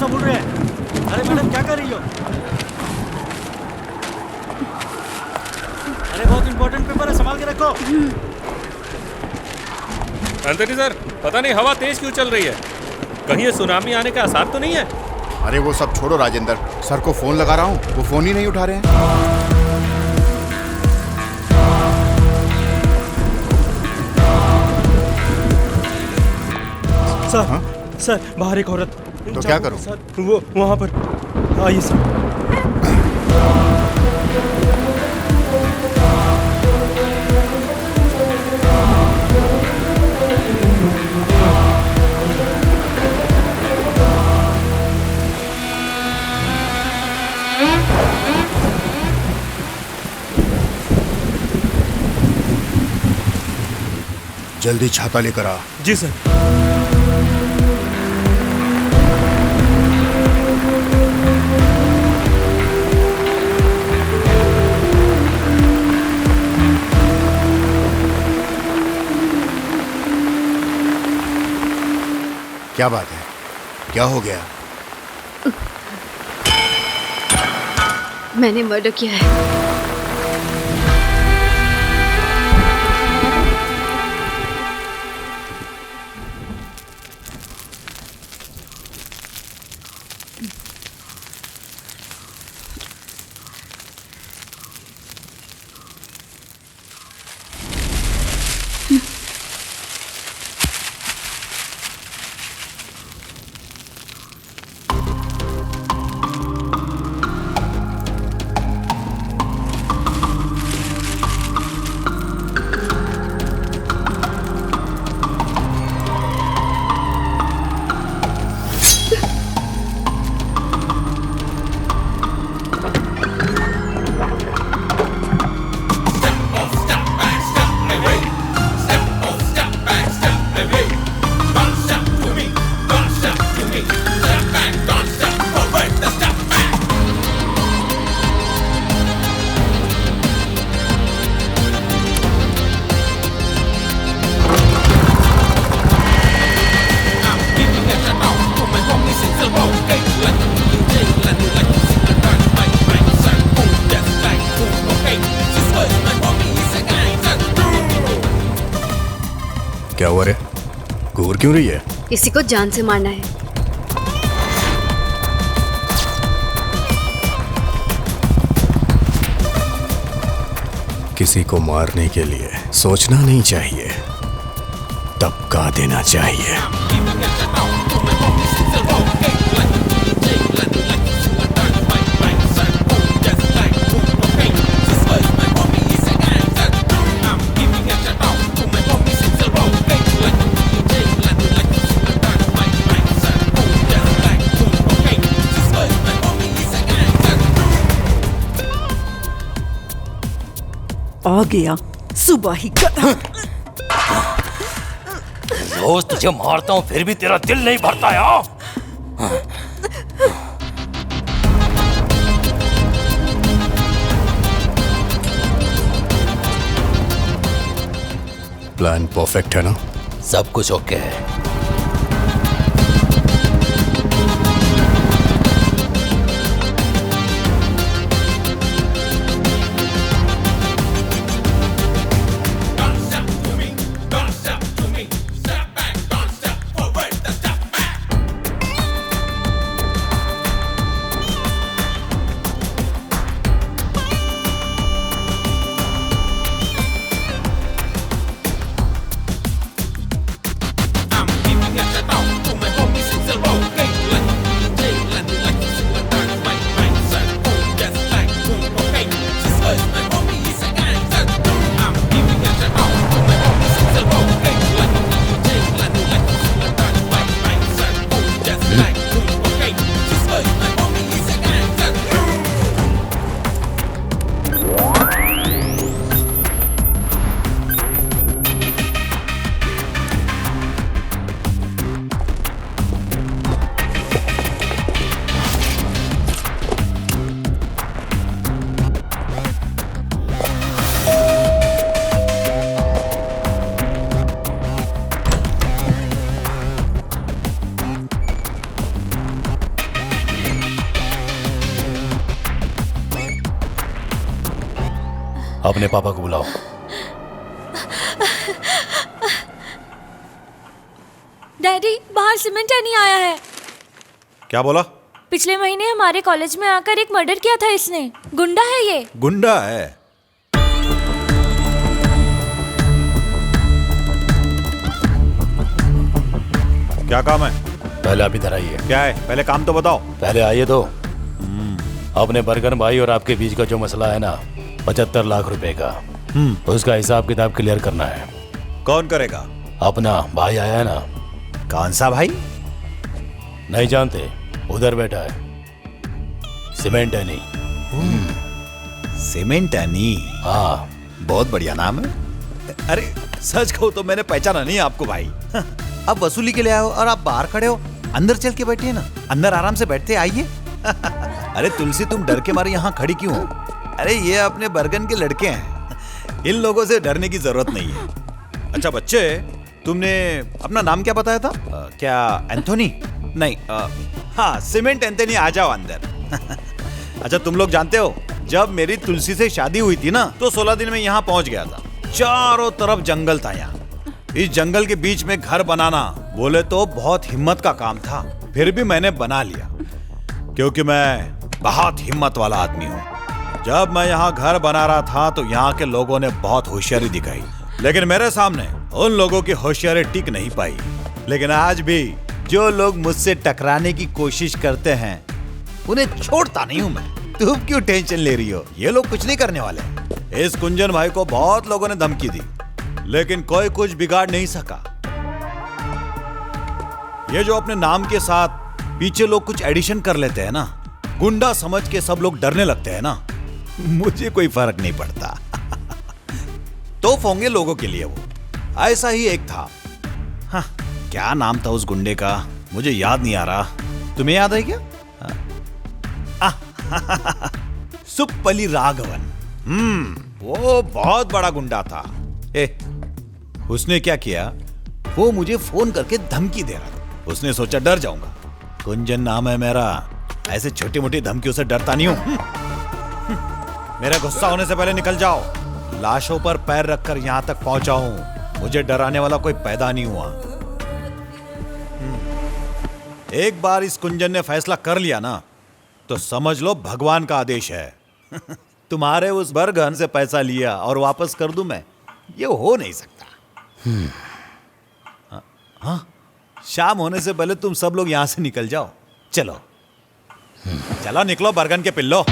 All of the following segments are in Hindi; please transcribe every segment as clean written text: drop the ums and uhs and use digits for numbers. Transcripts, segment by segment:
सा बोल रहे हैं। अरे मैडम क्या कर रही हो? अरे बहुत इंपॉर्टेंट पेपर है, संभाल के रखो। एंथनी सर, पता नहीं हवा तेज क्यों चल रही है। कहीं ये सुनामी आने का आसार तो नहीं है? अरे वो सब छोड़ो राजेंद्र, सर को फोन लगा रहा हूँ, वो फोन ही नहीं उठा रहे हैं। सर हाँ? सर बाहर एक औरत। तो क्या करूं? सर वो वहाँ पर आइए सर। जल्दी छाता लेकर आ। जी सर। क्या बात है, क्या हो गया? मैंने मर्डर किया है। क्या हुआ रे? घूर क्यों रही है? किसी को जान से मारना है। किसी को मारने के लिए सोचना नहीं चाहिए, दबका देना चाहिए। आ गया सुबह ही का। रोज तुझे मारता हूँ फिर भी तेरा दिल नहीं भरता यार। प्लान परफेक्ट है ना? सब कुछ ओके है। अपने पापा को बुलाओ। डैडी, बाहर सीमेंट नहीं आया है। क्या बोला? पिछले महीने हमारे कॉलेज में आकर एक मर्डर किया था इसने। गुंडा है ये। गुंडा है? क्या काम है? पहले आप इधर आइए। क्या है? पहले काम तो बताओ। पहले आइए तो। अपने बर्गन भाई और आपके बीच का जो मसला है ना, 75 लाख रुपए का, उसका हिसाब किताब क्लियर करना है। कौन करेगा? अपना भाई आया है ना। कौन सा भाई? नहीं जानते? उधर बैठा है, सीमेंट है नहीं। Cement any? हाँ, बहुत बढ़िया नाम है। अरे सच कहूं तो मैंने पहचाना नहीं आपको भाई। अब वसूली के लिए आए हो और आप बाहर खड़े हो। अंदर चल के बैठिए ना, अंदर आराम से बैठते आइए। अरे तुलसी, तुम डर के मारे यहाँ खड़ी क्यों हो? अरे ये अपने बर्गन के लड़के हैं, इन लोगों से डरने की जरूरत नहीं है। अच्छा बच्चे, तुमने अपना नाम क्या बताया था? क्या एंथोनी? नहीं, हाँ सीमेंट एंथोनी, आ जाओ अंदर। अच्छा तुम लोग जानते हो, जब मेरी तुलसी से शादी हुई थी ना, तो 16 दिन में यहाँ पहुंच गया था। चारों तरफ जंगल था। यहाँ इस जंगल के बीच में घर बनाना बोले तो बहुत हिम्मत का काम था, फिर भी मैंने बना लिया क्योंकि मैं बहुत हिम्मत वाला आदमी हूँ। जब मैं यहाँ घर बना रहा था तो यहाँ के लोगों ने बहुत होशियारी दिखाई, लेकिन मेरे सामने उन लोगों की होशियारी टिक नहीं पाई। लेकिन आज भी जो लोग मुझसे टकराने की कोशिश करते हैं, उन्हें छोड़ता नहीं हूं मैं। तुम क्यों टेंशन ले रही हो? ये लोग कुछ नहीं करने वाले। इस कुंजन भाई को बहुत लोगों ने धमकी दी, लेकिन कोई कुछ बिगाड़ नहीं सका। ये जो अपने नाम के साथ पीछे लोग कुछ एडिशन कर लेते हैं ना, गुंडा समझ के सब लोग डरने लगते हैं ना, मुझे कोई फर्क नहीं पड़ता। तो होंगे लोगों के लिए वो। ऐसा ही एक था। हाँ, क्या नाम था उस गुंडे का, मुझे याद नहीं आ रहा। तुम्हें याद है क्या? सुप्पली राघवन। वो बहुत बड़ा गुंडा था। उसने क्या किया, वो मुझे फोन करके धमकी दे रहा था। उसने सोचा डर जाऊंगा, कुंजन नाम है मेरा, ऐसे छोटी मोटी धमकियों से डरता नहीं हूं। मेरा गुस्सा होने से पहले निकल जाओ। लाशों पर पैर रखकर यहां तक पहुंचा हूं, मुझे डराने वाला कोई पैदा नहीं हुआ। एक बार इस कुंजन ने फैसला कर लिया ना, तो समझ लो भगवान का आदेश है। तुम्हारे उस बर्गन से पैसा लिया और वापस कर दूं मैं, ये हो नहीं सकता। हाँ, शाम होने से पहले तुम सब लोग यहां से निकल जाओ। चलो चलो निकलो बर्गन के पिल्लो।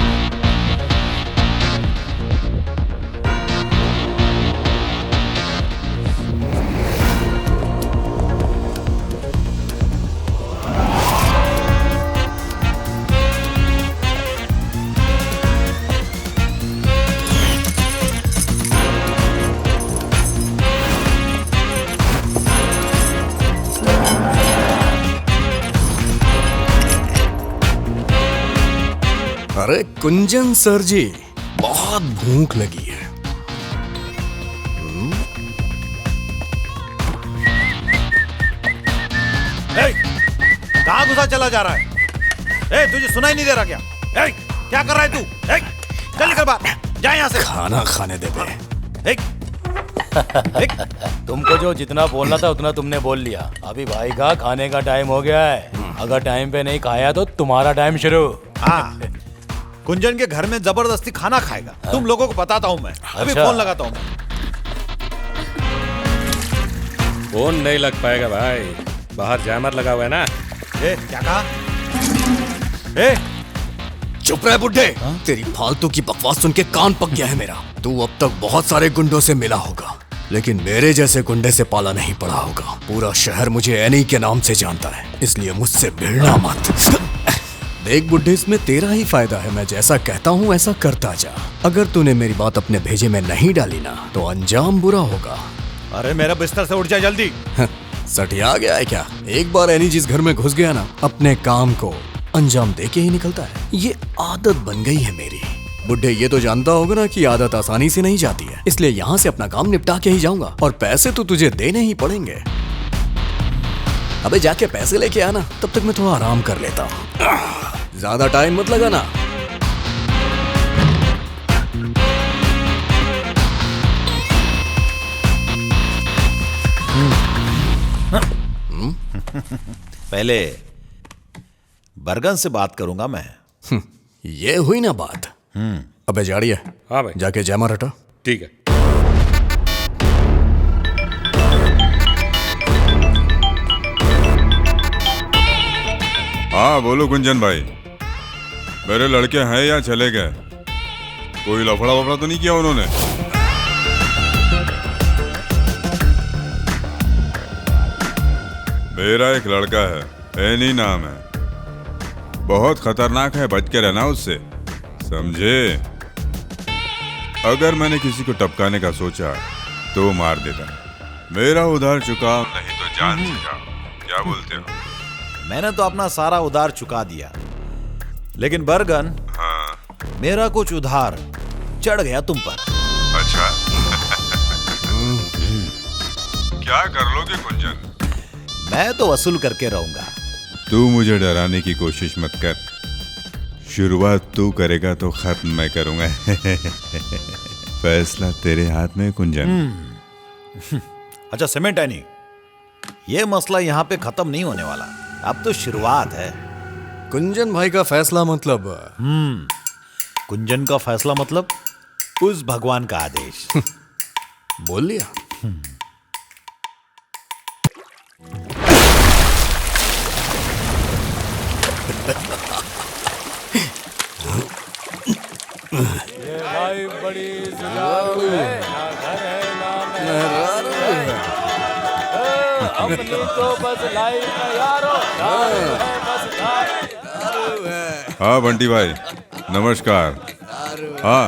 अरे कुंजन सर जी, बहुत भूख लगी है। कहां घुसा चला जा रहा है? तुझे सुनाई नहीं दे रहा क्या? क्या कर रहा है तू? चल निकल बाहर, जा यहां से। खाना खाने दे बे। तुमको जो जितना बोलना था उतना तुमने बोल लिया। अभी भाई का खाने का टाइम हो गया है। अगर टाइम पे नहीं खाया तो तुम्हारा टाइम शुरू। हाँ, कुंजन के घर में जबरदस्ती खाना खाएगा। तुम लोगों को बताता हूँ मैं। अभी फोन लगाता हूँ। फोन नहीं लग पाएगा भाई, बाहर जैमर लगा हुआ है ना। क्या कहा? चुप रहे बुड्ढे। तेरी फालतू की बकवास सुन के कान पक गया है मेरा। तू अब तक बहुत सारे गुंडों से मिला होगा, लेकिन मेरे जैसे गुंडे से पाला नहीं पड़ा होगा। पूरा शहर मुझे एनी के नाम से जानता है, इसलिए मुझसे भिड़ना मत। देख बुड्ढे, इसमें तेरा ही फायदा है। मैं जैसा कहता हूँ ऐसा करता जा। अगर तूने मेरी बात अपने भेजे में नहीं डाली ना, तो अंजाम बुरा होगा। अरे मेरा बिस्तर से उठ जा जल्दी। सटिया गया है क्या? एक बार एनी जिस घर में घुस गया ना, अपने काम को अंजाम दे के ही निकलता है। ये आदत बन गई है मेरी। बुड्ढे, ये तो जानता होगा ना कि आदत आसानी से नहीं जाती है, इसलिए यहाँ से अपना काम निपटा के ही जाऊंगा। और पैसे तो तुझे देने ही पड़ेंगे। अबे जाके पैसे लेके आना, तब तक मैं थोड़ा आराम कर लेता हूँ। ज्यादा टाइम मत लगाना। पहले बरगन से बात करूंगा मैं। ये हुई ना बात। अबे जाड़िए, हाँ भाई। जाके जयमार हटा। ठीक है। हाँ बोलो गुंजन भाई, मेरे लड़के हैं या चले गए? कोई लफड़ा वफड़ा तो नहीं किया उन्होंने? मेरा एक लड़का है, एनी नाम है, बहुत खतरनाक है, बच के रहना उससे, समझे? अगर मैंने किसी को टपकाने का सोचा तो मार देता। मेरा उधार चुकाओ नहीं तो जान से जाओ। क्या बोलते हो? मैंने तो अपना सारा उधार चुका दिया, लेकिन बरगन, हाँ। मेरा कुछ उधार चढ़ गया तुम पर। अच्छा। क्या कर लोगे गुंजन? मैं तो वसूल करके रहूंगा। तू मुझे डराने की कोशिश मत कर, शुरुआत तू करेगा तो खत्म मैं करूंगा। फैसला तेरे हाथ में गुंजन। अच्छा सीमेंट एनी, ये मसला यहाँ पे खत्म नहीं होने वाला, अब तो शुरुआत है। कुंजन भाई का फैसला मतलब? कुंजन का फैसला मतलब उस भगवान का आदेश। बोल लिया। भाई बड़ी जुगाड़ू है, ना घर है ना मेहरारू है। अपनी तो बस लाइफ में यारो, दारू है बस दारू है। हाँ बंटी भाई नमस्कार। हाँ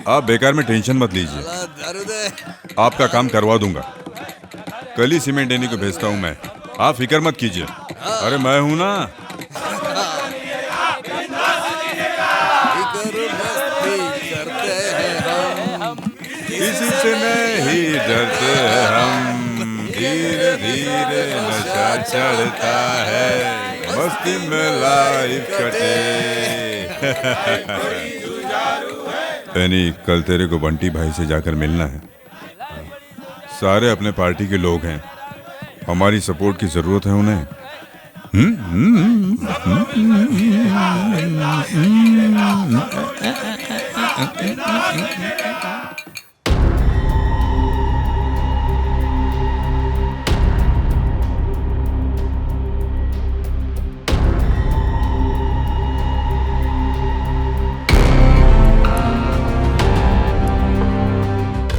आप बेकार में टेंशन मत लीजिए, आपका काम करवा दूंगा। कल ही सीमेंट देने को भेजता हूँ मैं, आप फिक्र मत कीजिए। अरे मैं हूं ना। किसी से नहीं डरते हैं हम, धीरे धीरे नशा चढ़ता है, मस्ती में लाइफ कटे। यानी कल तेरे को बंटी भाई से जाकर मिलना है। सारे अपने पार्टी के लोग हैं, हमारी सपोर्ट की जरूरत है उन्हें।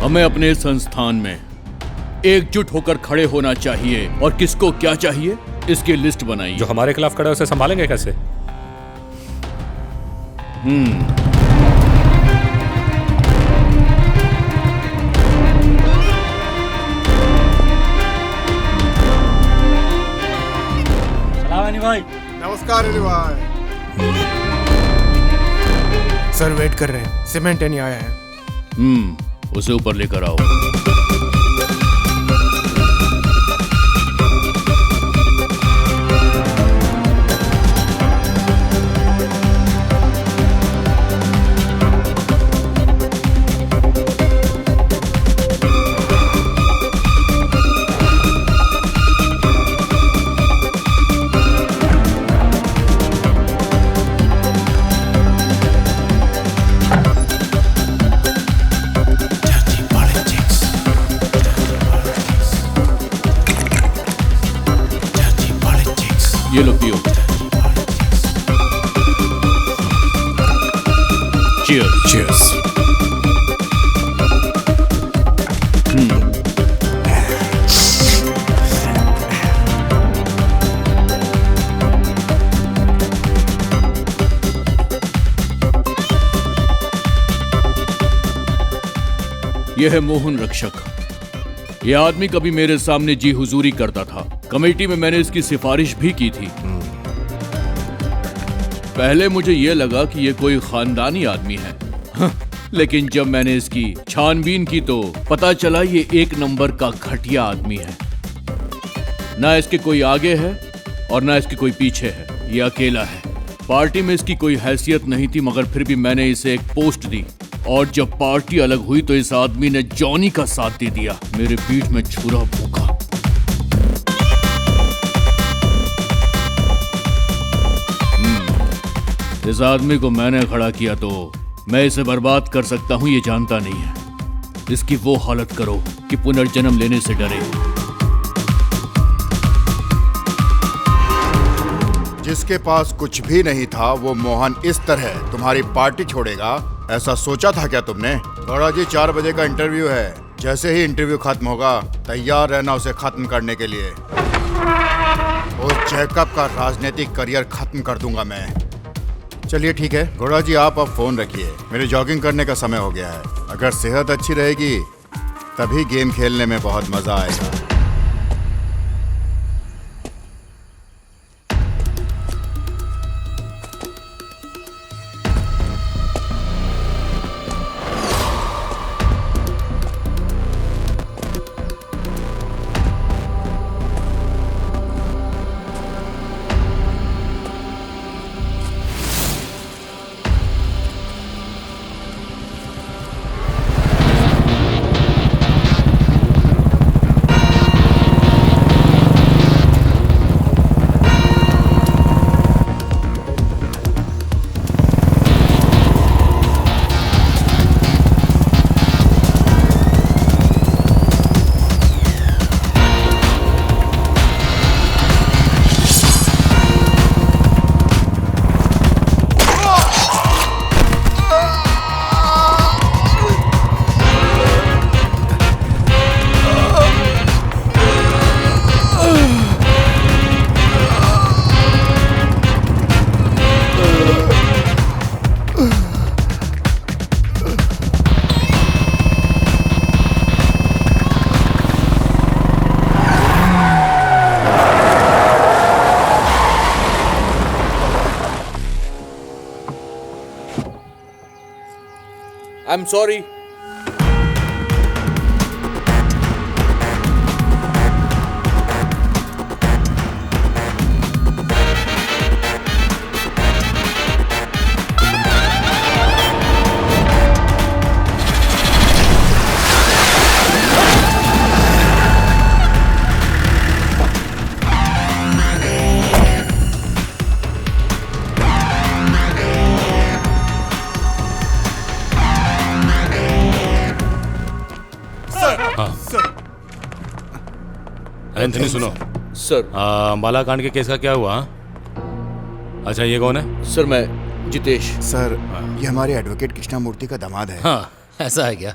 हमें अपने संस्थान में एकजुट होकर खड़े होना चाहिए और किसको क्या चाहिए इसकी लिस्ट बनाइए। जो हमारे खिलाफ खड़ा है उसे संभालेंगे कैसे? भाई नमस्कार अली भाई। सर वेट कर रहे हैं, सीमेंट नहीं आया है। उसे ऊपर लेकर आओ। ये लो पियो। चीयर्स। चीयर्स। यह है मोहन रक्षक। यह आदमी कभी मेरे सामने जी हुजूरी करता था। कमेटी में मैंने इसकी सिफारिश भी की थी। पहले मुझे यह लगा कि यह कोई खानदानी आदमी है, लेकिन जब मैंने इसकी छानबीन की तो पता चला ये एक नंबर का घटिया आदमी है। ना इसके कोई आगे है और ना इसके कोई पीछे है, ये अकेला है। पार्टी में इसकी कोई हैसियत नहीं थी, मगर फिर भी मैंने इसे एक पोस्ट दी और जब पार्टी अलग हुई तो इस आदमी ने जॉनी का साथ दे दिया। मेरे पीठ में छुरा भूखा। इस आदमी को मैंने खड़ा किया तो मैं इसे बर्बाद कर सकता हूं ये जानता नहीं है। इसकी वो हालत करो कि पुनर्जन्म लेने से डरे। जिसके पास कुछ भी नहीं था वो मोहन इस तरह तुम्हारी पार्टी छोड़ेगा, ऐसा सोचा था क्या तुमने? गौड़ा जी 4 बजे का इंटरव्यू है। जैसे ही इंटरव्यू खत्म होगा तैयार रहना उसे खत्म करने के लिए। उस जैकब का राजनीतिक करियर खत्म कर दूंगा मैं। चलिए ठीक है गौड़ा जी, आप अब फोन रखिए, मेरे जॉगिंग करने का समय हो गया है। अगर सेहत अच्छी रहेगी तभी गेम खेलने में बहुत मजा आएगा। I'm sorry. एंथनी सुनो सर। अंबाला कांड के केस का क्या हुआ? अच्छा ये कौन है? सर मैं जितेश। सर ये हमारे एडवोकेट कृष्णामूर्ति का दामाद है। हाँ ऐसा है क्या?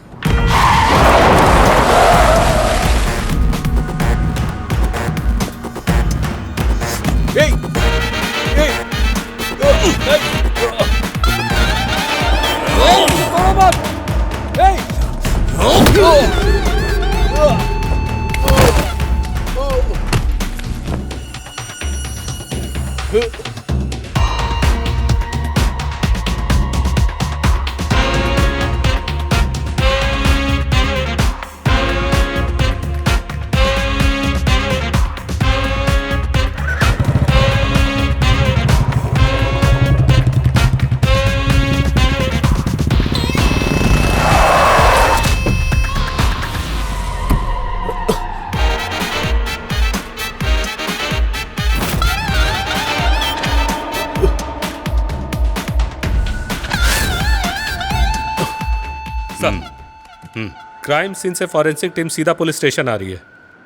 क्राइम सीन से फॉरेंसिक टीम सीधा पुलिस स्टेशन आ रही है।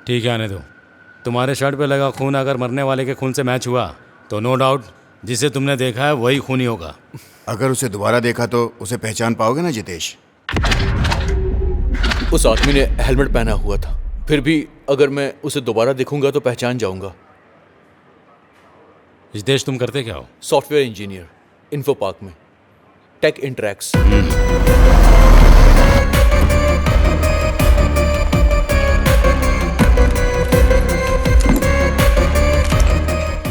ठीक है आने दो। तुम्हारे शर्ट पे लगा खून अगर मरने वाले के खून से मैच हुआ तो नो डाउट जिसे तुमने देखा है वही खूनी होगा। अगर उसे दोबारा देखा तो उसे पहचान पाओगे ना जितेश? उस आदमी ने हेलमेट पहना हुआ था, फिर भी अगर मैं उसे दोबारा देखूंगा तो पहचान जाऊंगा। जितेश तुम करते क्या हो? सॉफ्टवेयर इंजीनियर, इन्फो पार्क में, टेक इंटरैक्स।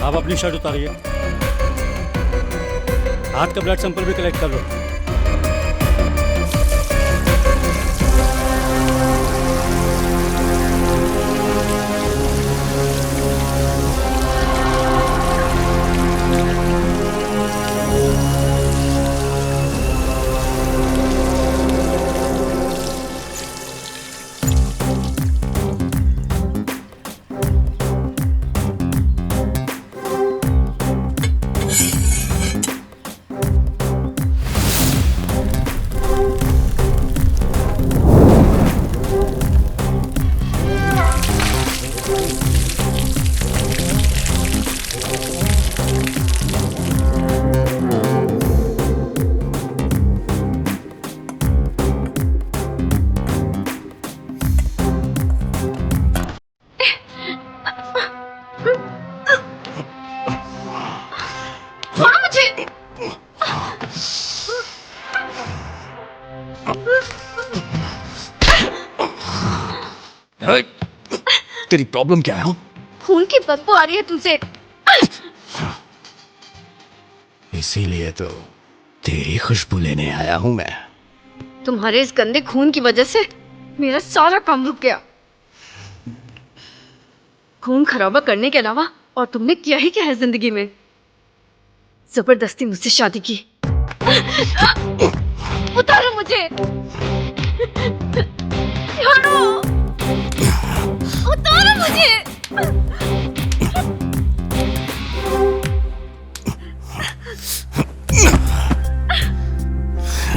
आप अपनी शर्ट उतारिए, हाथ का ब्लड सैंपल भी कलेक्ट कर लो। तेरी प्रॉब्लम क्या है? हाँ? खून की बदबू आ रही है तुमसे। इसीलिए तो तेरी खुशबू लेने आया हूं मैं। तुम्हारे इस गंदे खून की वजह से मेरा सारा काम रुक गया। खून खराबा करने के अलावा और तुमने किया ही क्या है जिंदगी में? जबरदस्ती मुझसे शादी की। उतारो मुझे, छोड़ो, उतारो मुझे।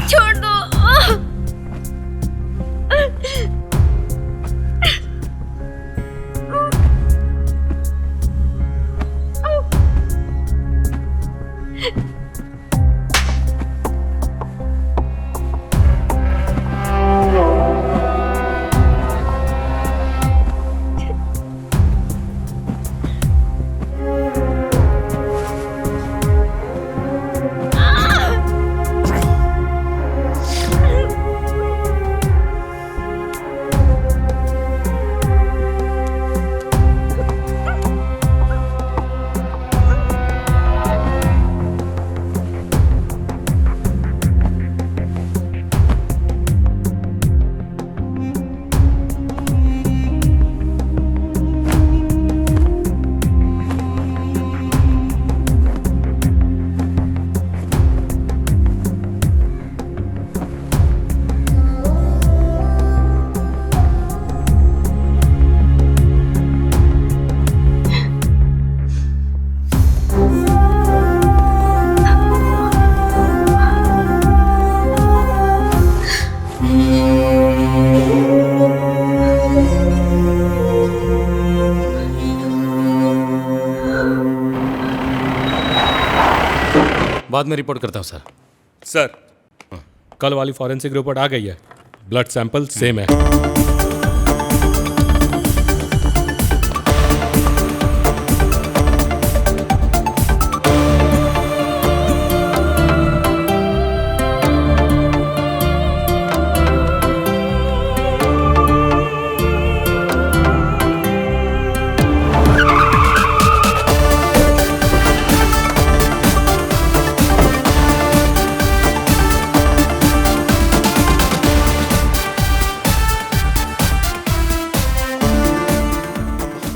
छोड़ दो। बाद में रिपोर्ट करता हूँ सर। सर, कल वाली फॉरेंसिक रिपोर्ट आ गई है। ब्लड सैंपल सेम है।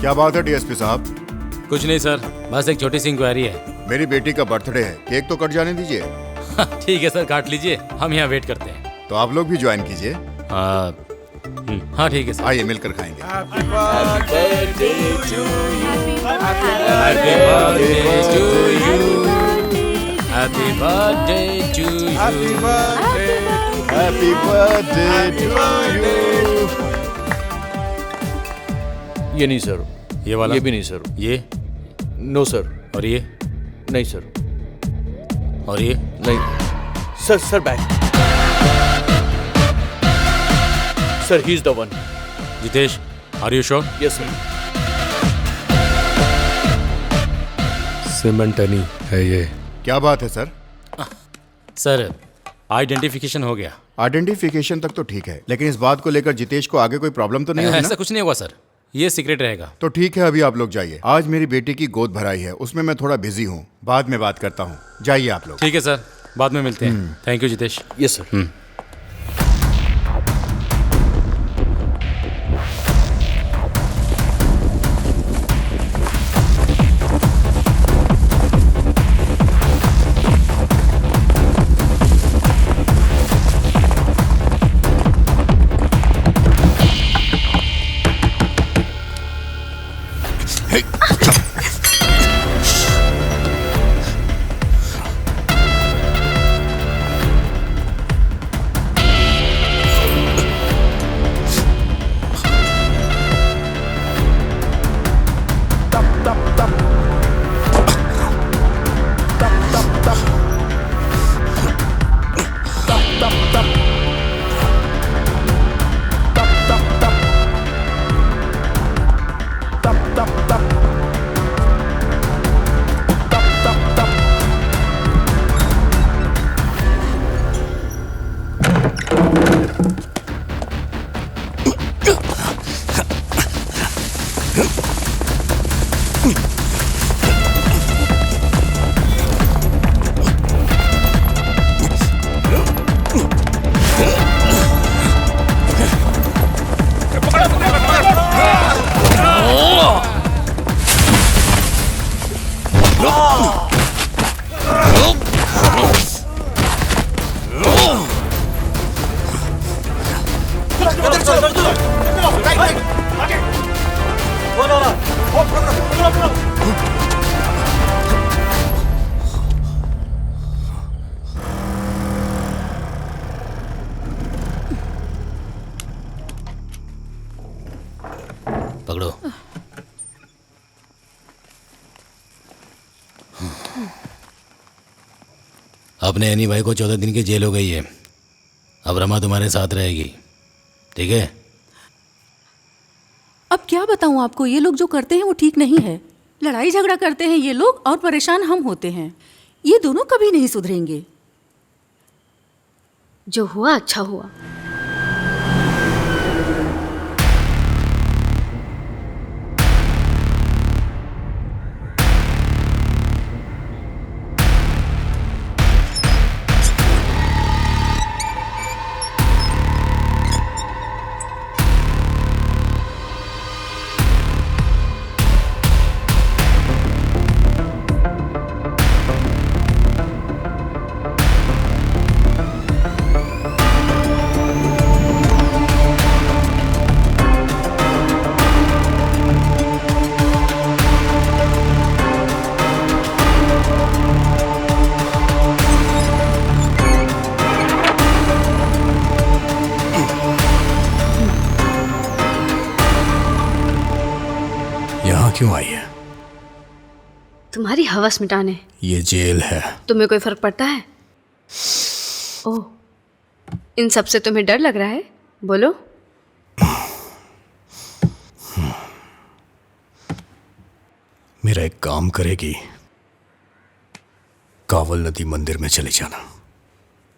क्या बात है डीएसपी साहब? कुछ नहीं सर, बस एक छोटी सी इंक्वायरी है। मेरी बेटी का बर्थडे है, केक तो कट जाने दीजिए। ठीक है सर, काट लीजिए, हम यहाँ वेट करते हैं। तो आप लोग भी ज्वाइन कीजिए। हाँ ठीक है सर, आइए मिलकर खाएंगे। Happy birthday to you. Happy birthday to you. Happy birthday. Happy birthday to you. ये नहीं सर, ये वाला, ये भी नहीं सर, ये नो सर, और ये नहीं सर, और ये नहीं sir. Sir back sir, he is the one. Jitesh, are you sure? Yes sir. सिमेंटनी है ये। क्या बात है सर? सर, आइडेंटिफिकेशन हो गया। आइडेंटिफिकेशन तक तो ठीक है, लेकिन इस बात को लेकर जितेश को आगे कोई प्रॉब्लम तो नहीं होगी ना? ऐसा कुछ नहीं होगा सर, ये सीक्रेट रहेगा। तो ठीक है, अभी आप लोग जाइए। आज मेरी बेटी की गोद भराई है, उसमें मैं थोड़ा बिजी हूँ, बाद में बात करता हूँ। जाइए आप लोग। ठीक है सर, बाद में मिलते हैं। Thank you Jitesh. Yes sir. अपने एनी भाई को 14 दिन की जेल हो गई है। अब रमा तुम्हारे साथ रहेगी, ठीक है? अब क्या बताऊं आपको, ये लोग जो करते हैं वो ठीक नहीं है। लड़ाई झगड़ा करते हैं ये लोग और परेशान हम होते हैं। ये दोनों कभी नहीं सुधरेंगे। जो हुआ अच्छा हुआ। क्यों आई है? तुम्हारी हवस मिटाने। ये जेल है। तुम्हें कोई फर्क पड़ता है? ओह, इन सब से तुम्हें डर लग रहा है? बोलो। मेरा एक काम करेगी, कावल नदी मंदिर में चले जाना।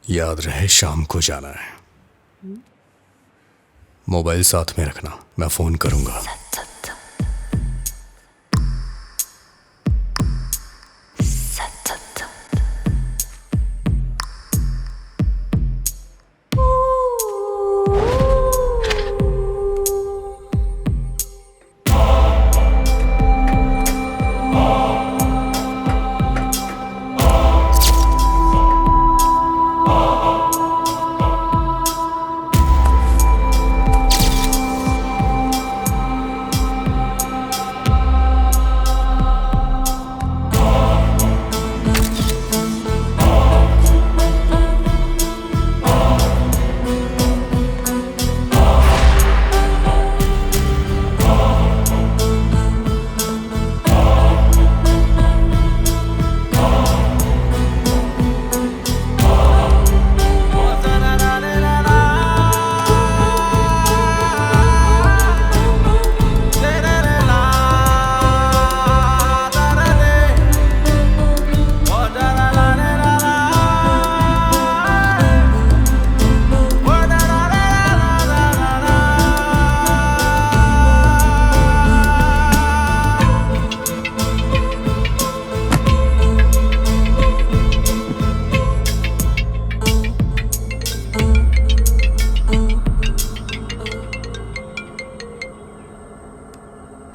याद रहे शाम को जाना है। मोबाइल साथ में रखना, मैं फोन करूंगा।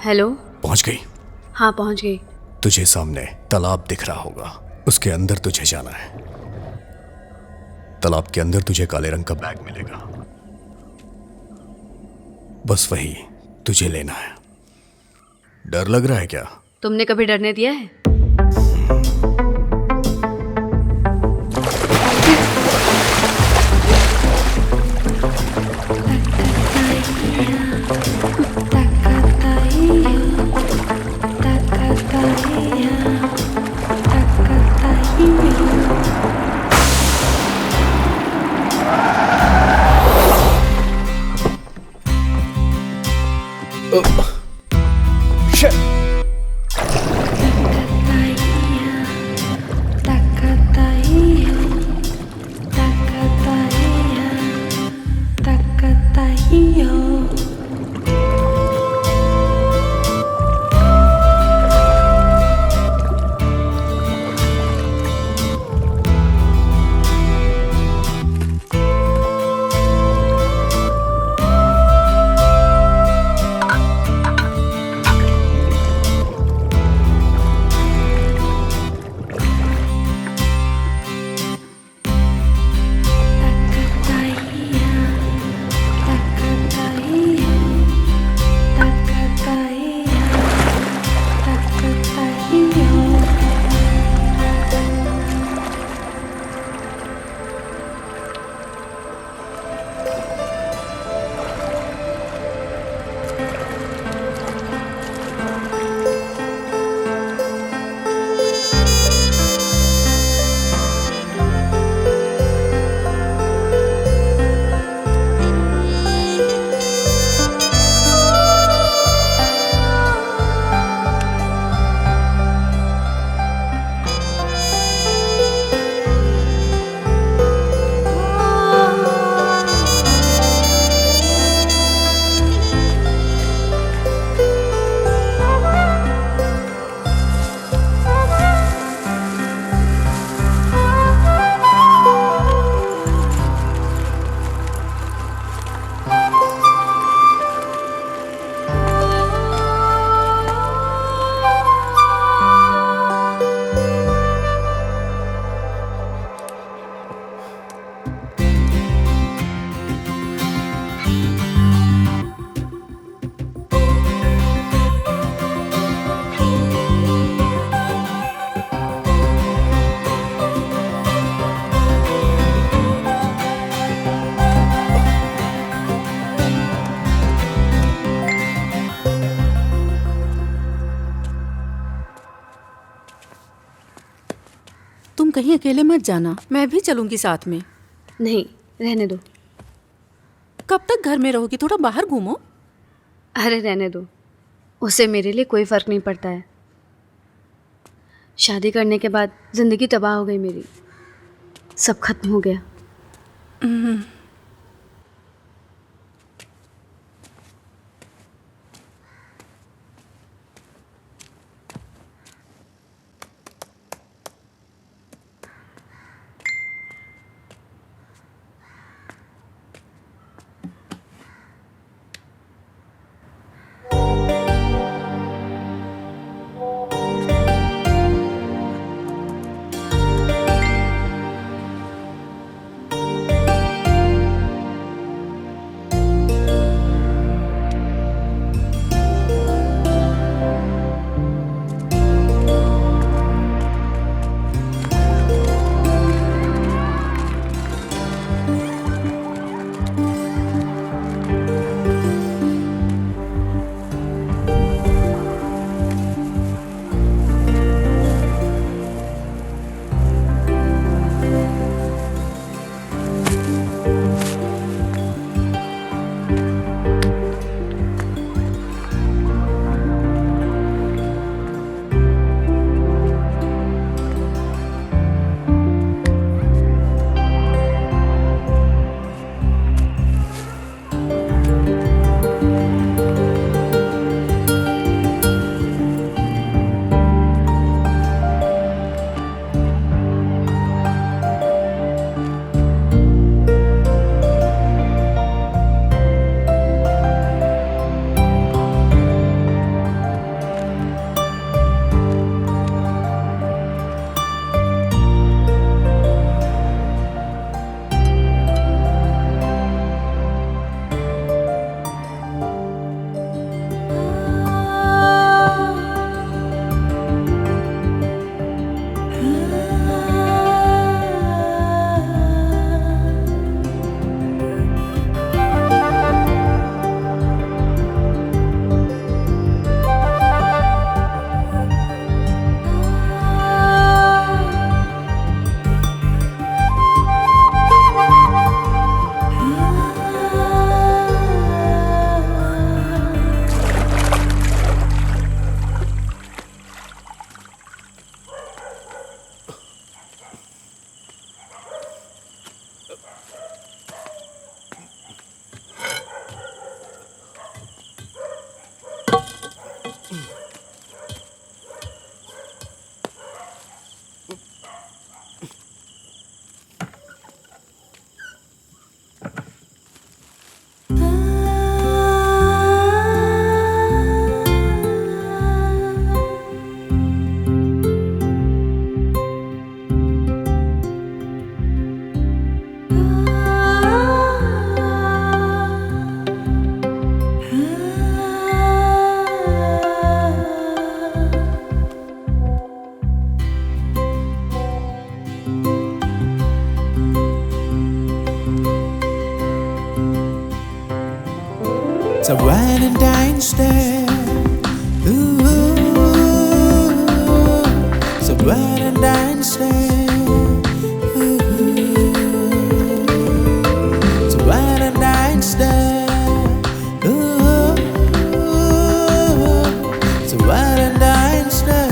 हेलो। पहुंच गई? हाँ पहुंच गई। तुझे सामने तालाब दिख रहा होगा, उसके अंदर तुझे जाना है। तालाब के अंदर तुझे काले रंग का बैग मिलेगा, बस वही तुझे लेना है। डर लग रहा है क्या? तुमने कभी डरने दिया है? तुम कहीं अकेले मत जाना, मैं भी चलूंगी साथ में। नहीं, रहने दो। कब तक घर में रहोगी? थोड़ा बाहर घूमो। अरे रहने दो, उससे मेरे लिए कोई फ़र्क नहीं पड़ता है। शादी करने के बाद ज़िंदगी तबाह हो गई मेरी, सब खत्म हो गया। It's a Valentine's Day. Ooh, it's a Valentine's Day. Ooh, it's a Valentine's Day. Ooh, it's a Valentine's Day.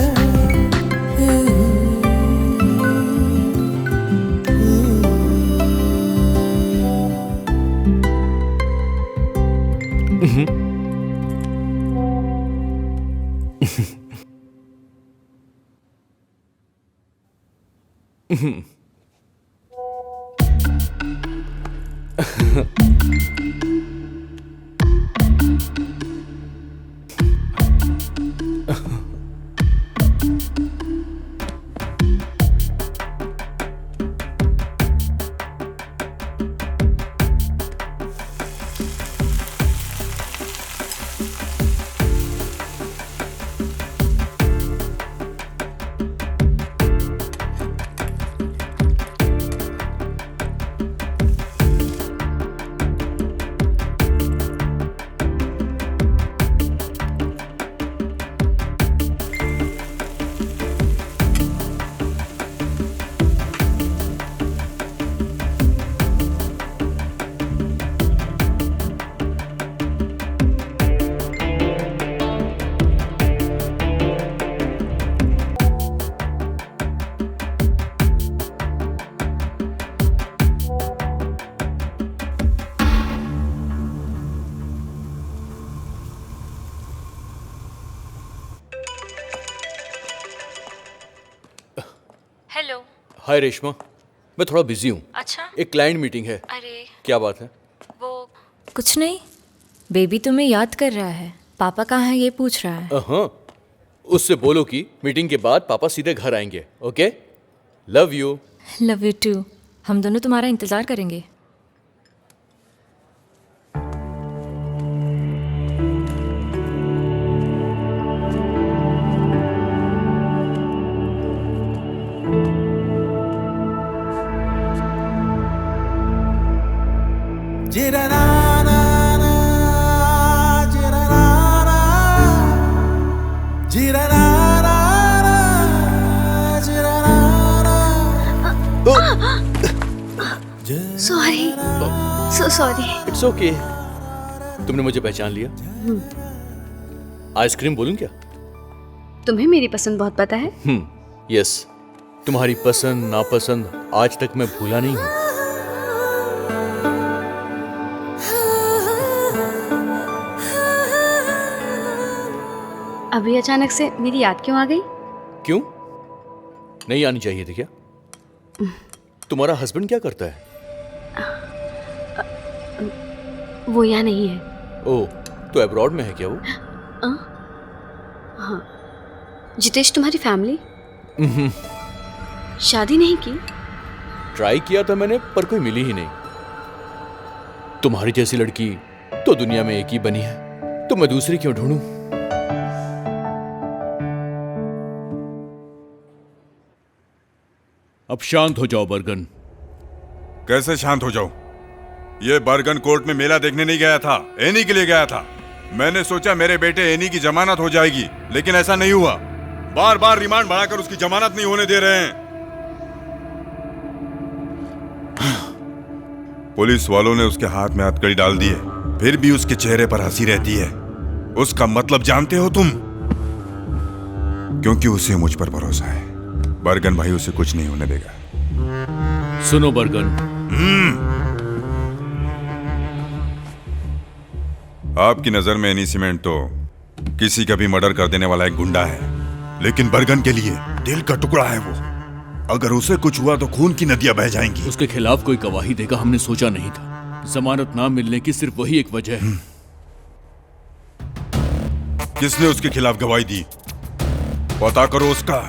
Hello. Hi Reshma, मैं थोड़ा बिजी हूँ। अच्छा। एक क्लाइंट मीटिंग है। अरे क्या बात है? वो कुछ नहीं, बेबी तुम्हें याद कर रहा है। पापा कहाँ है ये पूछ रहा है। हाँ, उससे बोलो कि मीटिंग के बाद पापा सीधे घर आएंगे। Okay, love you. Love you too. हम दोनों तुम्हारा इंतजार करेंगे। Sorry, so sorry. It's okay. तुमने मुझे पहचान लिया। आइसक्रीम बोलूं क्या? तुम्हें मेरी पसंद बहुत पता है। यस, तुम्हारी पसंद नापसंद आज तक मैं भूला नहीं हूं। अभी अचानक से मेरी याद क्यों आ गई? क्यों? नहीं आनी चाहिए थी क्या? तुम्हारा हस्बैंड क्या करता है? वो यहाँ नहीं है। ओह, तो अब्रॉड में है क्या वो? हाँ। जितेश, तुम्हारी फैमिली शादी नहीं की? ट्राई किया था मैंने, पर कोई मिली ही नहीं। तुम्हारी जैसी लड़की तो दुनिया में एक ही बनी है, तो मैं दूसरी क्यों ढूंढूं? अब शांत हो जाओ बर्गन। कैसे शांत हो जाऊं? ये बर्गन कोर्ट में मेला देखने नहीं गया था, एनी के लिए गया था। मैंने सोचा मेरे बेटे एनी की जमानत हो जाएगी, लेकिन ऐसा नहीं हुआ। बार बार रिमांड बढ़ाकर उसकी जमानत नहीं होने दे रहे हैं। पुलिस वालों ने उसके हाथ में हथकड़ी डाल दी है, फिर भी उसके चेहरे पर हंसी रहती है। उसका मतलब जानते हो तुम? क्योंकि उसे मुझ पर भरोसा है। बर्गन भाई उसे कुछ नहीं होने देगा। सुनो बर्गन, आपकी नजर में एनी सीमेंट तो किसी का भी मर्डर कर देने वाला एक गुंडा है, लेकिन बर्गन के लिए दिल का टुकड़ा है वो। अगर उसे कुछ हुआ तो खून की नदियां बह जाएंगी। उसके खिलाफ कोई गवाही देगा हमने सोचा नहीं था। जमानत ना मिलने की सिर्फ वही एक वजह है। किसने उसके खिलाफ गवाही दी? पता करो उसका।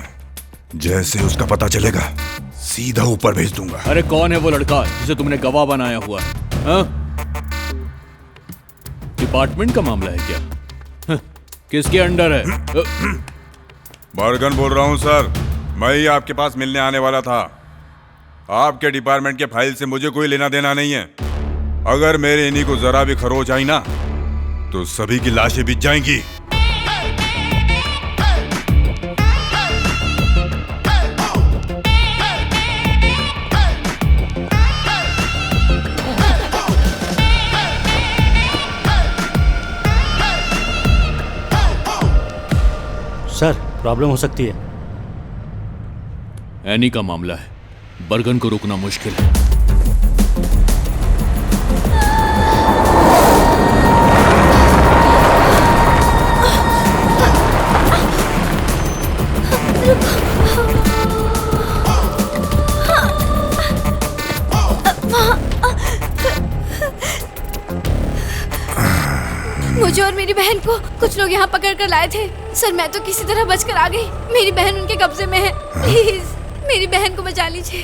जैसे उसका पता चलेगा सीधा ऊपर भेज दूंगा। अरे कौन है वो लड़का जिसे तुमने गवाह बनाया हुआ है? हाँ? डिपार्टमेंट का मामला है क्या? हाँ, किसके अंडर है? बर्गन बोल रहा हूं सर, मैं ही आपके पास मिलने आने वाला था। आपके डिपार्टमेंट के फाइल से मुझे कोई लेना देना नहीं है। अगर मेरे इन्हीं को जरा भी खरोच आई ना तो सभी की लाशें बिछ जाएंगी। सर, प्रॉब्लम हो सकती है। एनी का मामला है, बर्गन को रोकना मुश्किल है। मुझे और मेरी बहन को कुछ लोग यहाँ पकड़ कर लाए थे। सर, मैं तो किसी तरह बचकर आ गई। मेरी बहन उनके कब्जे में है। प्लीज मेरी बहन को बचा लीजिए।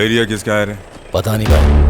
एरिया किसका है? पता नहीं भाई।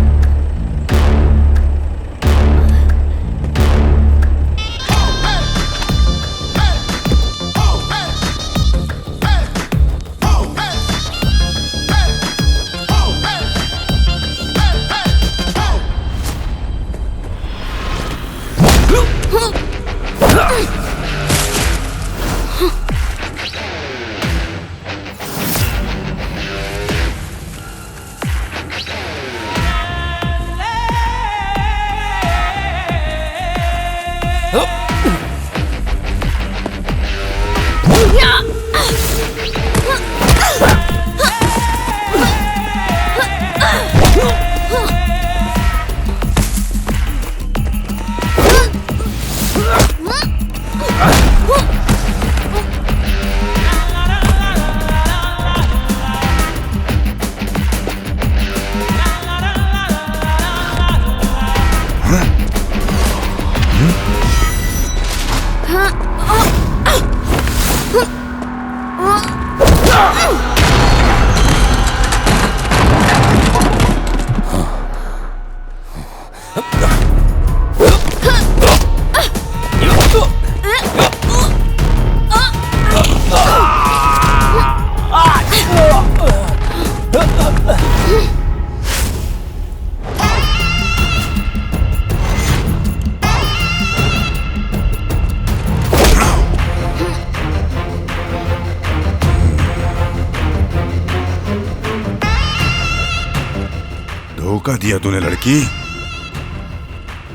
धोखा दिया तूने लड़की।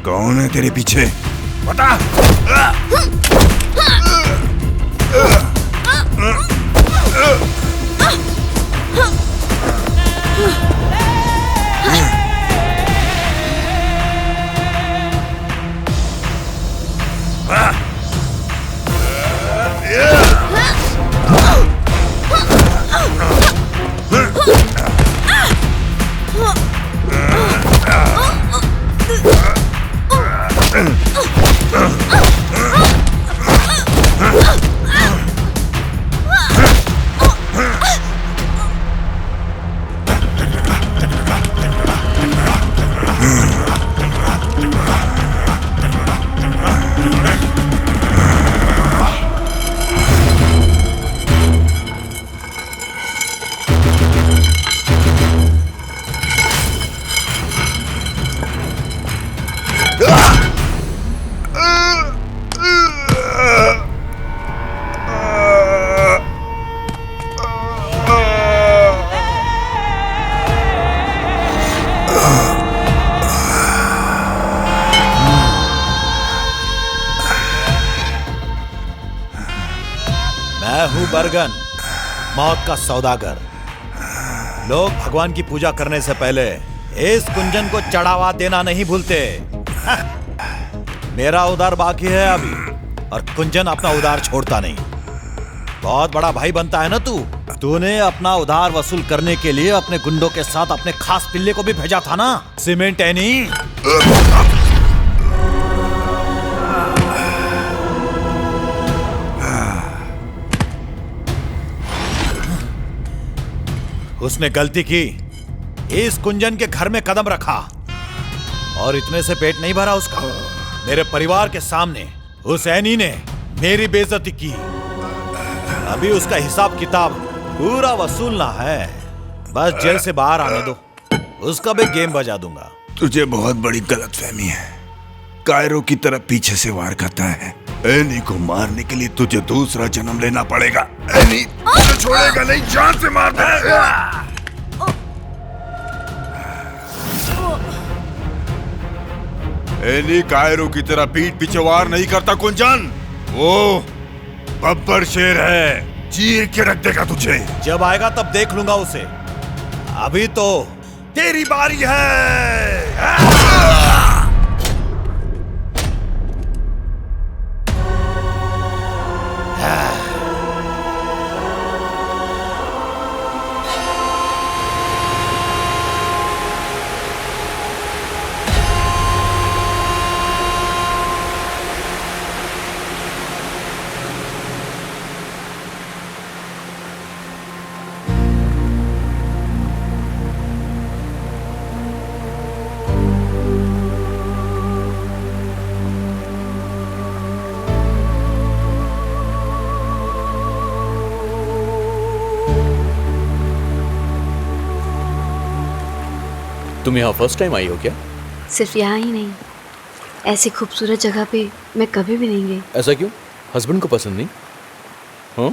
कौन है तेरे पीछे बता। मैं हूं बर्गन, मौत का सौदागर। लोग भगवान की पूजा करने से पहले इस कुंजन को चढ़ावा देना नहीं भूलते। मेरा उधार बाकी है अभी, और कुंजन अपना उधार छोड़ता नहीं। बहुत बड़ा भाई बनता है ना तू। तूने अपना उधार वसूल करने के लिए अपने गुंडों के साथ अपने खास पिल्ले को भी भेजा था ना, सीमेंट एनी। उसने गलती की, इस कुंजन के घर में कदम रखा, और इतने से पेट नहीं भरा उसका। मेरे परिवार के सामने उस एनी ने मेरी बेइज्जती की। अभी उसका हिसाब किताब पूरा वसूलना है। बस जेल से बाहर आने दो, उसका भी गेम बजा दूंगा। तुझे बहुत बड़ी गलतफहमी है। कायरो की तरफ पीछे से वार करता है। एनी को मारने के लिए तुझे दूसरा जन्म लेना पड़ेगा। एनी तुझे छोड़ेगा नहीं, जान से मार देगा। एनी कायरो की तरह पीठ पीछे वार नहीं करता कुंजन। वो बब्बर शेर है, चीर के रख देगा तुझे। जब आएगा तब देख लूंगा उसे। अभी तो तेरी बारी है। तुम यहाँ फर्स्ट टाइम आई हो क्या? सिर्फ यहाँ ही नहीं, ऐसी खूबसूरत जगह पे मैं कभी भी नहीं गई। ऐसा क्यों? हस्बैंड को पसंद नहीं? हाँ?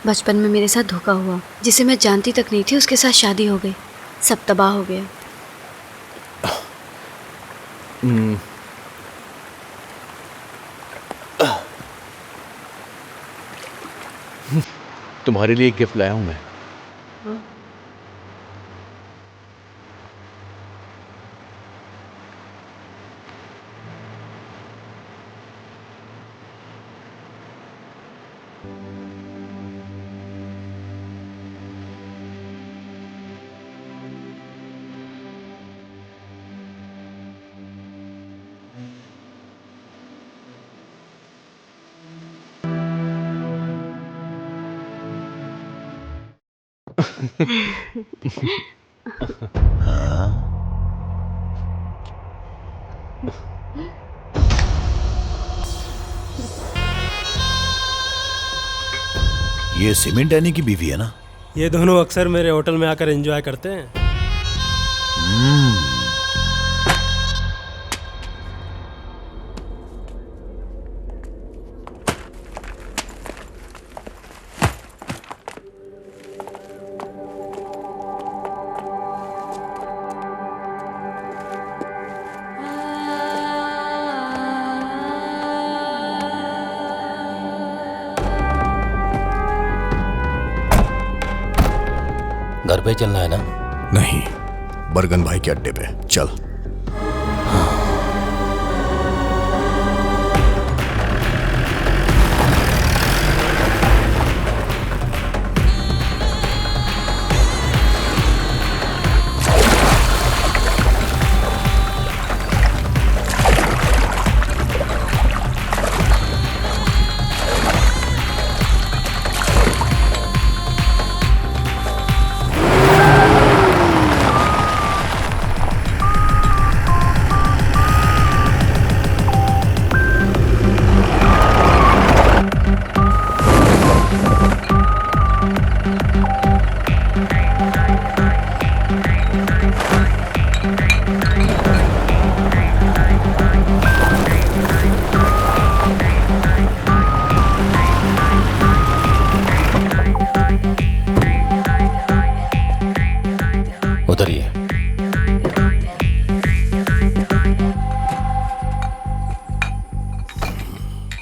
बचपन में मेरे साथ धोखा हुआ, जिसे मैं जानती तक नहीं थी, उसके साथ शादी हो गई। सब तबाह हो गया। तुम्हारे लिए एक गिफ्ट लाया हूं मैं। ये सीमेंट एनी की बीवी है ना? ये दोनों अक्सर मेरे होटल में आकर एंजॉय करते हैं। घर पे चलना है ना? नहीं, बरगन भाई के अड्डे पे चल। उतरिए।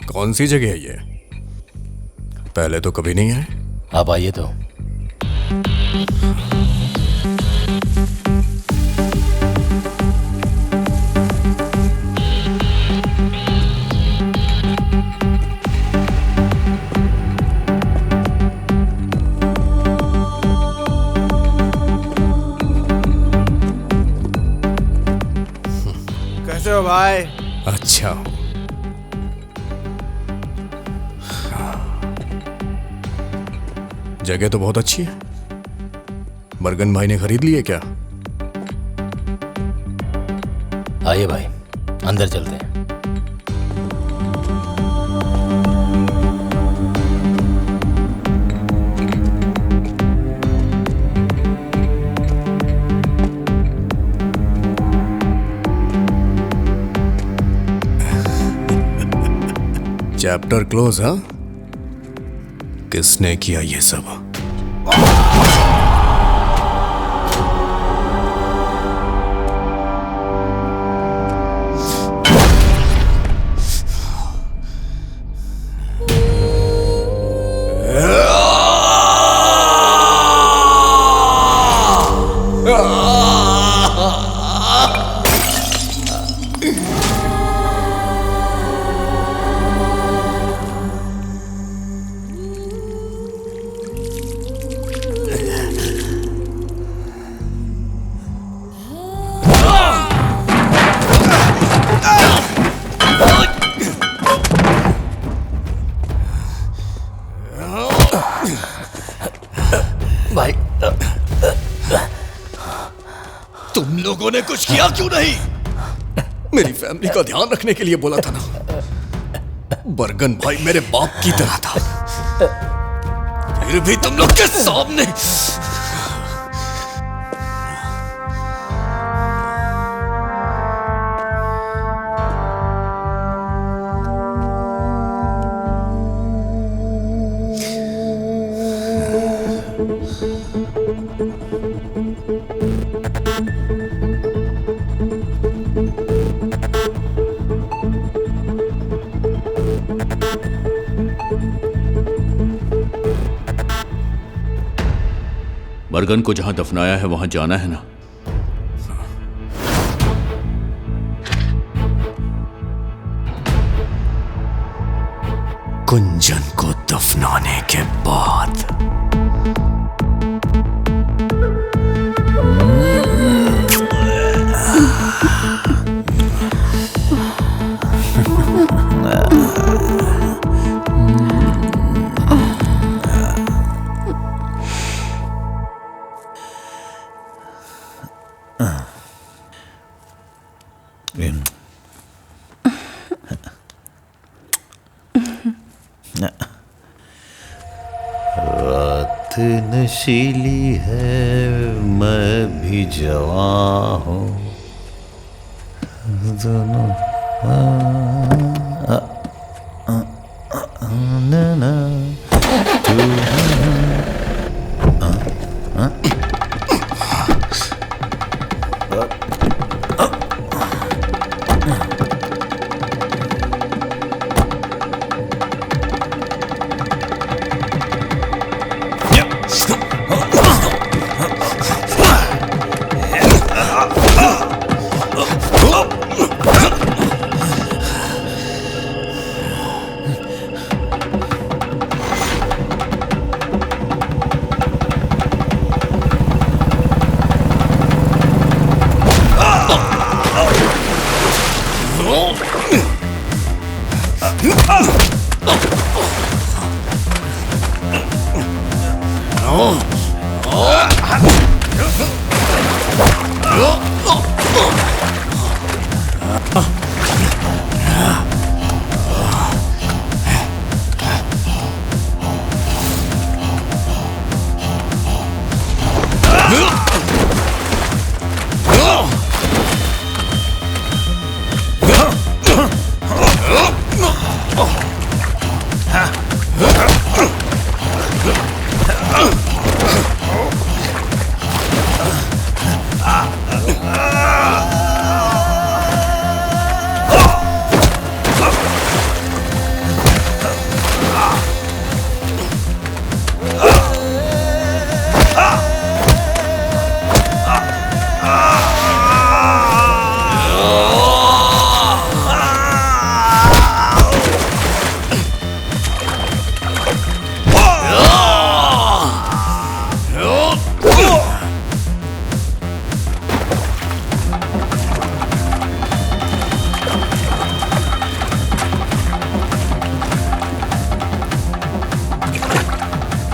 कौन सी जगह है ये? पहले तो कभी नहीं आए। आप आइए तो। कैसे हो भाई? अच्छा हो। जगह तो बहुत अच्छी है। बरगन भाई ने खरीद ली है क्या? आइए भाई, अंदर चलते हैं। चैप्टर क्लोज, हाँ? किसने किया ये सब? भाई, तुम लोगों ने कुछ किया क्यों नहीं? मेरी फैमिली का ध्यान रखने के लिए बोला था ना। बरगन भाई मेरे बाप की तरह था, फिर भी तुम लोग के सामने। बरगन को जहां दफनाया है वहां जाना है ना? कुंजन को दफनाने के बाद रात नशीली है, मैं भी जवां हूँ, दोनों ना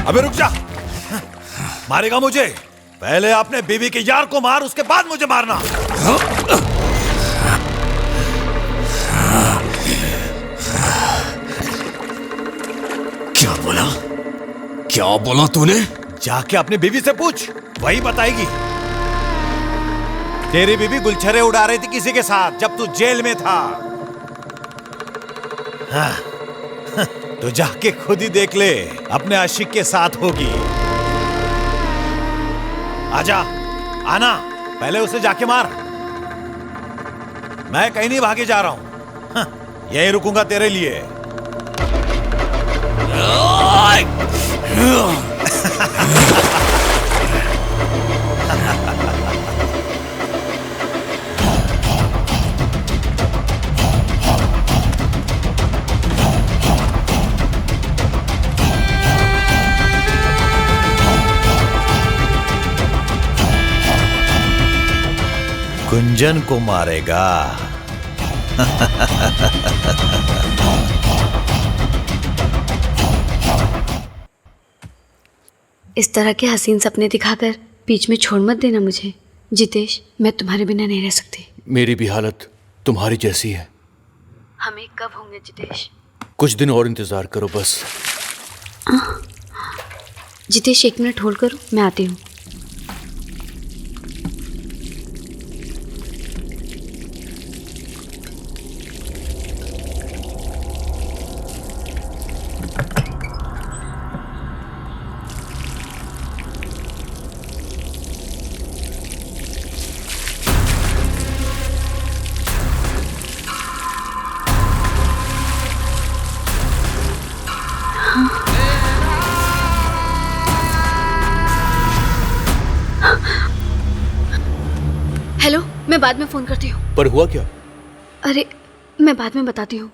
अबे रुक जा, मारेगा मुझे? पहले अपने बीवी के यार को मार, उसके बाद मुझे मारना। क्या बोला? क्या बोला तूने? जाके अपनी बीवी से पूछ, वही बताएगी। तेरी बीवी गुलछरे उड़ा रही थी किसी के साथ जब तू जेल में था। हाँ, तो जाके खुद ही देख ले, अपने आशिक के साथ होगी। आजा, आना, पहले उसे जाके मार। मैं कहीं नहीं भागे जा रहा हूं, हाँ, यही रुकूंगा तेरे लिए। गुंजन को मारेगा। इस तरह के हसीन सपने दिखाकर बीच में छोड़ मत देना मुझे जितेश। मैं तुम्हारे बिना नहीं रह सकती। मेरी भी हालत तुम्हारी जैसी है। हम एक कब होंगे जितेश? कुछ दिन और इंतजार करो बस। जितेश 1 मिनट होल्ड करो, मैं आती हूँ। हेलो, मैं बाद में फोन करती हूँ। पर हुआ क्या? अरे मैं बाद में बताती हूँ।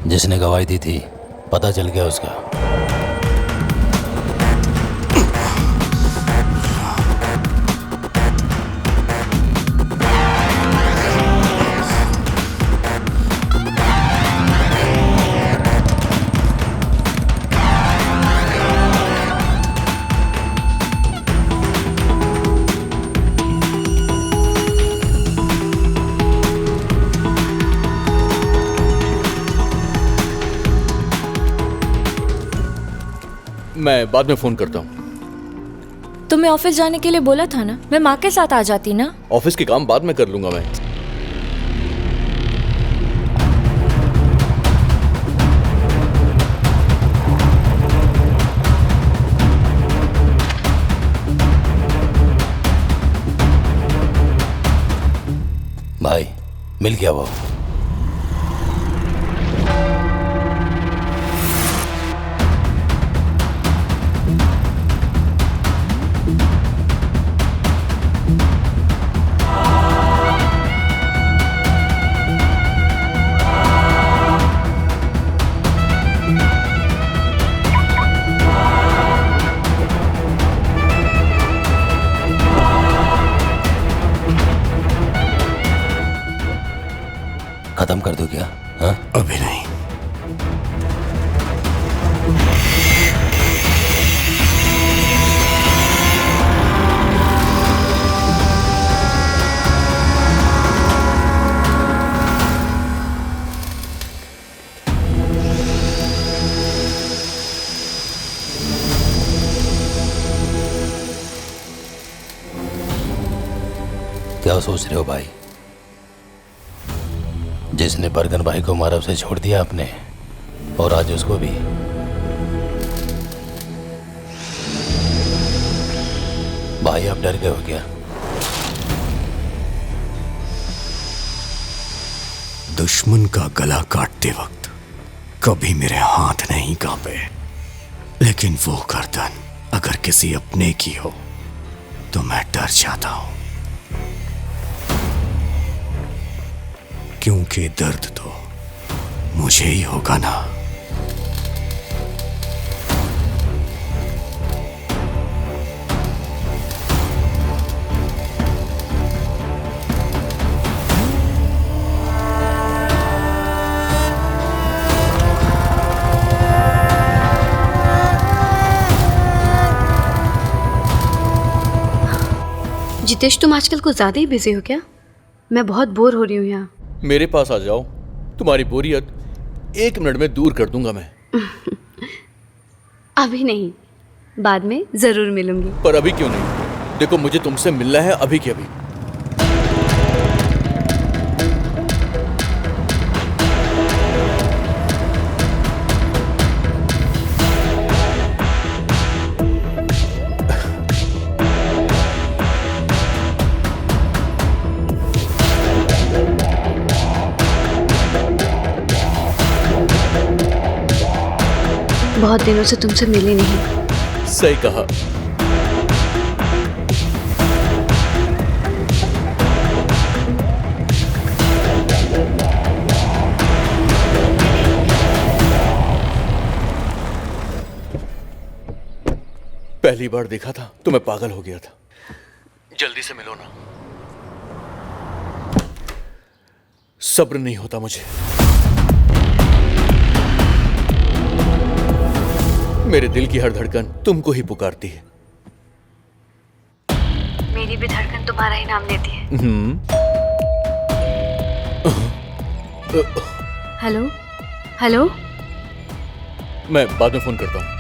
जिसने गवाही दी थी पता चल गया उसका। मैं बाद में फोन करता हूँ। तुम्हें ऑफिस जाने के लिए बोला था ना, मैं माँ के साथ आ जाती ना। ऑफिस के काम बाद में कर लूंगा मैं। भाई मिल गया वो। खत्म कर दो क्या? हाँ? अभी नहीं। क्या सोच रहे हो भाई? जिसने बरगन भाई को मारा उसे छोड़ दिया आपने, और आज उसको भी। भाई आप डर गए हो क्या? दुश्मन का गला काटते वक्त कभी मेरे हाथ नहीं कांपे, लेकिन वो गर्दन अगर किसी अपने की हो तो मैं डर जाता हूं, क्योंकि दर्द तो मुझे ही होगा ना। जितेश, तुम आजकल कुछ ज्यादा ही बिजी हो क्या? मैं बहुत बोर हो रही हूँ यहाँ। मेरे पास आ जाओ, तुम्हारी बोरियत 1 मिनट में दूर कर दूंगा मैं। अभी नहीं, बाद में जरूर मिलूंगी। पर अभी क्यों नहीं? देखो मुझे तुमसे मिलना है अभी के अभी। बहुत दिनों से तुमसे मिली नहीं। सही कहा। पहली बार देखा था तो मैं पागल हो गया था। जल्दी से मिलो ना। सब्र नहीं होता मुझे। मेरे दिल की हर धड़कन तुमको ही पुकारती है। मेरी भी धड़कन तुम्हारा ही नाम लेती है। हेलो हेलो, मैं बाद में फोन करता हूँ।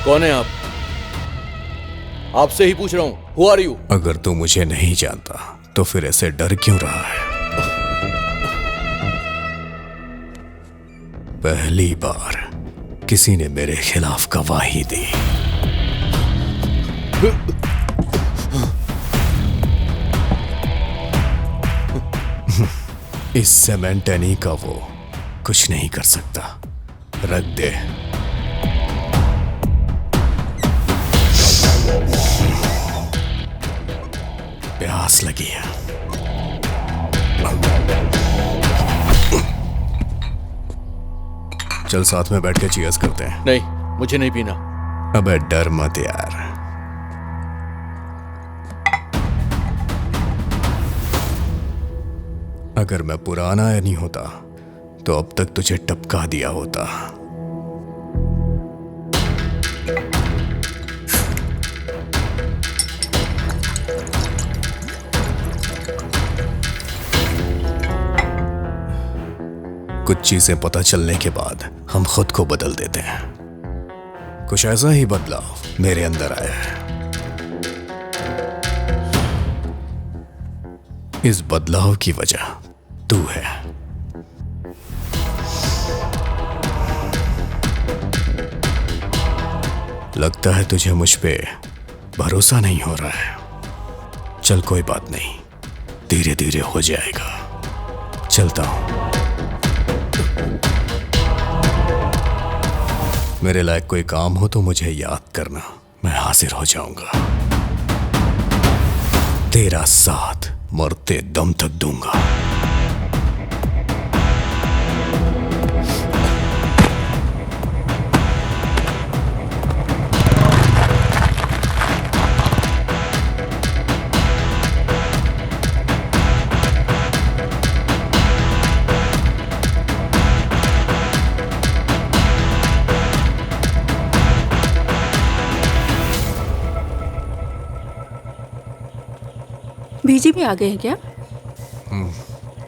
कौन है आप? आपसे ही पूछ रहा हूं। Who are you? अगर तू मुझे नहीं जानता तो फिर ऐसे डर क्यों रहा है? पहली बार किसी ने मेरे खिलाफ गवाही दी। इस सेमेंटेनी का वो कुछ नहीं कर सकता। रख दे। प्यास लगी है। चल साथ में बैठ के चीयर्स करते हैं। नहीं, मुझे नहीं पीना। अबे डर मत यार। अगर मैं पुराना नहीं होता तो अब तक तुझे टपका दिया होता। कुछ चीजें पता चलने के बाद हम खुद को बदल देते हैं। कुछ ऐसा ही बदलाव मेरे अंदर आया है। इस बदलाव की वजह तू है। लगता है तुझे मुझ पे भरोसा नहीं हो रहा है। चल कोई बात नहीं, धीरे धीरे हो जाएगा। चलता हूं। मेरे लायक कोई काम हो तो मुझे याद करना, मैं हाजिर हो जाऊंगा। तेरा साथ मरते दम तक दूंगा। बीजी भी आ गए हैं क्या?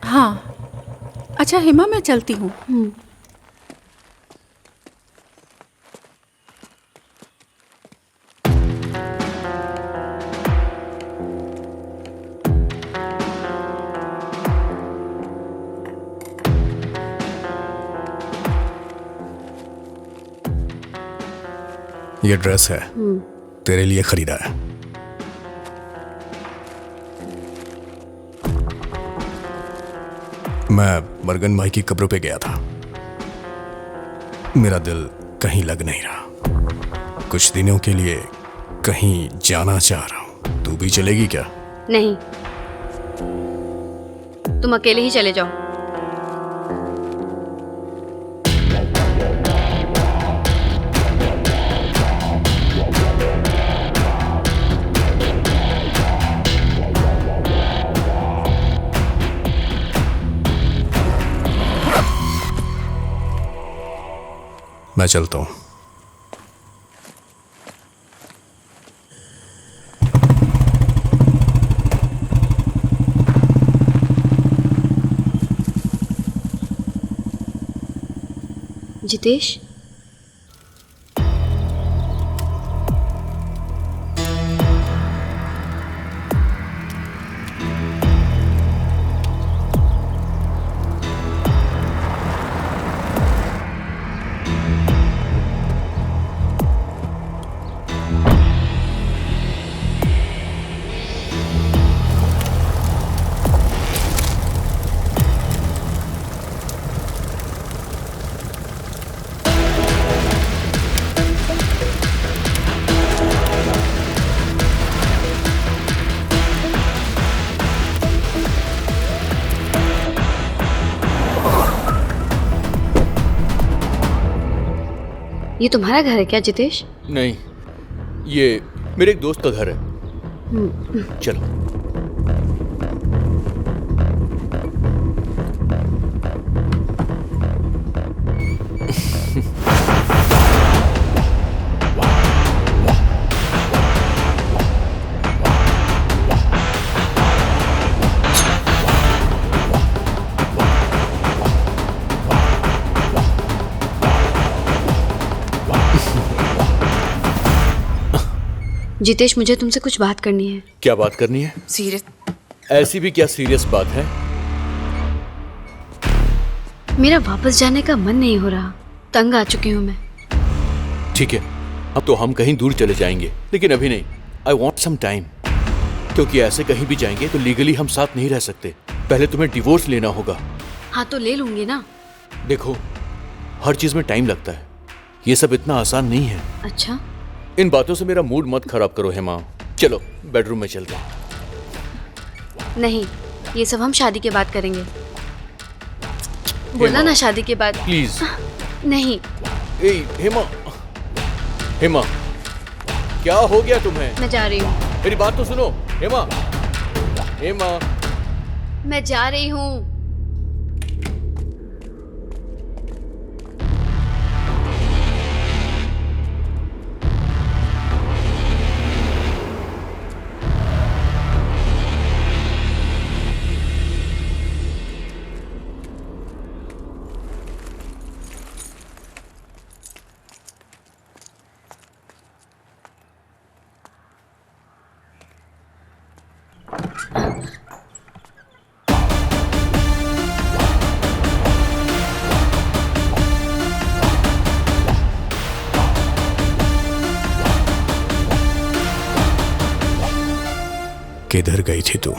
हाँ। अच्छा हेमा, मैं चलती हूँ। ये ड्रेस है, तेरे लिए खरीदा है। मैं मरगन भाई की कब्रों पे गया था। मेरा दिल कहीं लग नहीं रहा। कुछ दिनों के लिए कहीं जाना चाह रहा हूं। तू भी चलेगी क्या? नहीं, तुम अकेले ही चले जाओ। मैं चलता हूं। जितेश, ये तुम्हारा घर है क्या जितेश? नहीं, ये मेरे एक दोस्त का घर है। चलो। जितेश, मुझे तुमसे कुछ बात करनी है। क्या बात करनी है? सीरियस। ऐसी भी क्या सीरियस बात है? मेरा वापस जाने का मन नहीं हो रहा। तंग आ चुकी हूँ मैं। ठीक है, अब तो हम कहीं दूर चले जाएंगे, लेकिन अभी नहीं। आई वॉन्ट सम टाइम, क्योंकि ऐसे कहीं भी जाएंगे तो लीगली हम साथ नहीं रह सकते। पहले तुम्हें डिवोर्स लेना होगा। हाँ तो ले लूंगी ना, देखो, हर चीज में टाइम लगता है, ये सब इतना आसान नहीं है। अच्छा, इन बातों से मेरा मूड मत खराब करो हेमा। चलो बेडरूम में चलते हैं। नहीं, ये सब हम शादी के बाद करेंगे। बोला ना शादी के बाद। प्लीज। नहीं। ए हेमा, हेमा क्या हो गया तुम्हें? मैं जा रही हूँ। मेरी बात तो सुनो हेमा। हेमा मैं जा रही हूँ। किधर गई थी तू?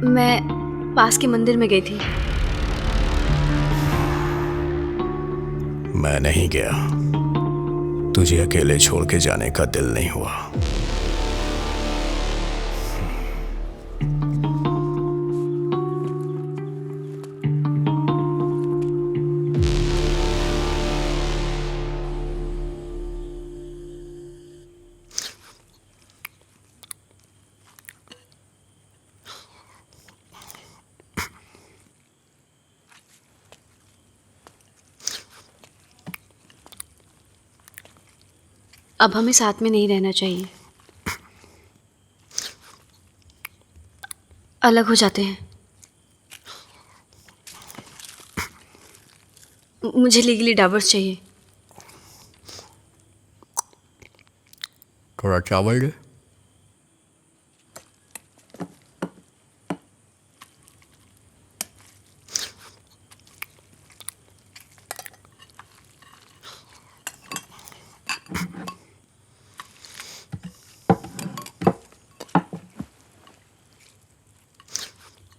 मैं पास के मंदिर में गई थी। मैं नहीं गया, तुझे अकेले छोड़ के जाने का दिल नहीं हुआ। अब हमें साथ में नहीं रहना चाहिए, अलग हो जाते हैं। मुझे लीगली डाइवोर्स चाहिए। थोड़ा चावल दे।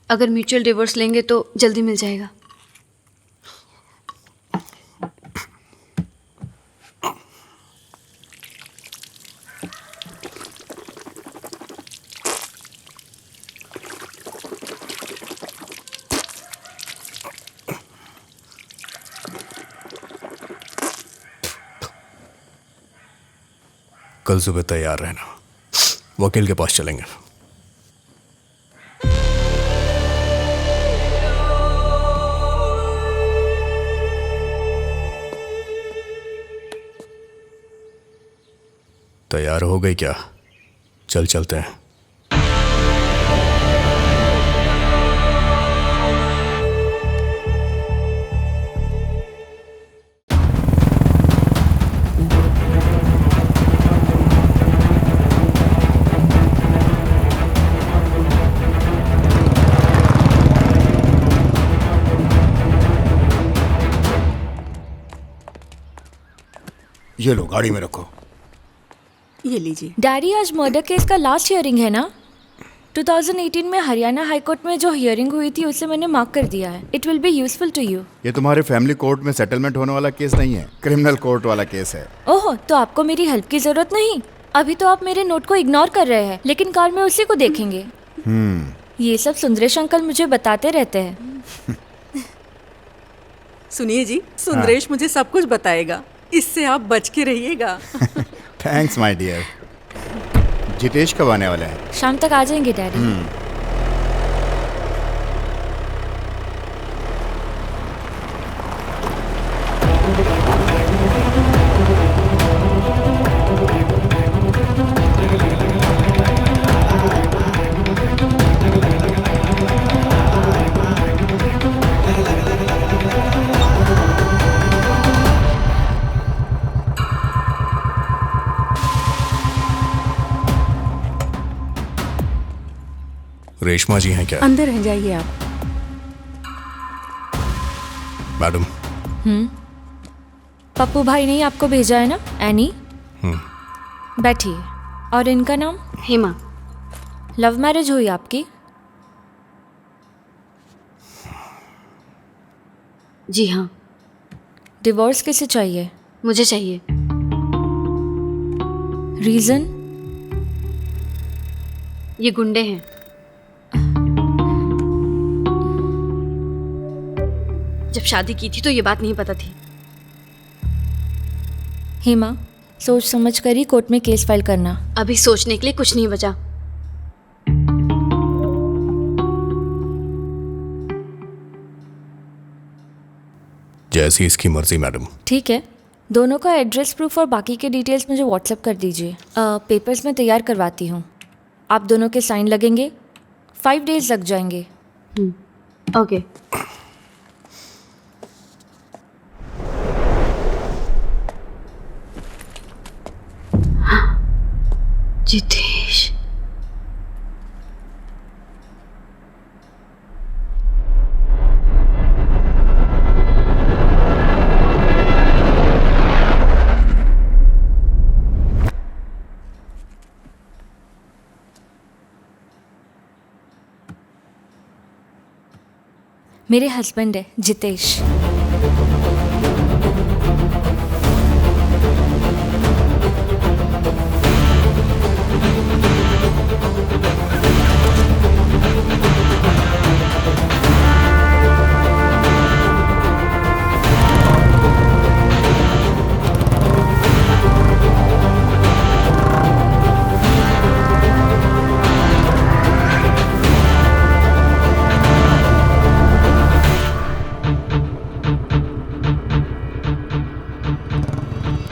अगर म्यूचुअल डिवोर्स लेंगे तो जल्दी मिल जाएगा। कल सुबह तैयार रहना, वकील के पास चलेंगे। तैयार हो गई क्या? चल चलते हैं। ये लो, गाड़ी में रखो। ये लीजिए। डैडी, आज मर्डर केस का लास्ट हियरिंग है ना? 2018 में हरियाणा हाई कोर्ट में जो हियरिंग हुई थी उसे मैंने मार्क कर दिया है। It will be useful to you. ये तुम्हारे फैमिली कोर्ट में सेटलमेंट होने वाला केस नहीं है, क्रिमिनल कोर्ट वाला केस है। ओह, तो आपको मेरी हेल्प की जरूरत नहीं? अभी तो आप मेरे नोट को इग्नोर कर रहे हैं, लेकिन कार में उसी को देखेंगे। ये सब सुंदरेश अंकल मुझे बताते रहते हैं। सुनिए जी, सुंदरेश मुझे सब कुछ बताएगा, इससे आप बच के रहिएगा। Thanks my dear. जितेश कब आने वाला है? शाम तक आ जाएंगे डैडी। रेशमा जी हैं क्या? अंदर हैं, जाइए आप। मैडम। पप्पू भाई ने आपको भेजा है ना, एनी? बैठिए। और इनका नाम? हेमा। लव मैरिज हुई आपकी? जी हाँ। डिवोर्स किसे चाहिए? मुझे चाहिए। रीजन? ये गुंडे हैं। जब शादी की थी तो ये बात नहीं पता थी। हेमा, सोच समझ कर ही कोर्ट में केस फाइल करना। अभी सोचने के लिए कुछ नहीं बचा। जैसी इसकी मर्जी मैडम। ठीक है, दोनों का एड्रेस प्रूफ और बाकी के डिटेल्स मुझे व्हाट्सएप कर दीजिए। पेपर्स मैं तैयार करवाती हूँ। आप दोनों के साइन लगेंगे, 5 डेज लग जाएंगे। ओके। जितेश, मेरे हस्बैंड है जितेश।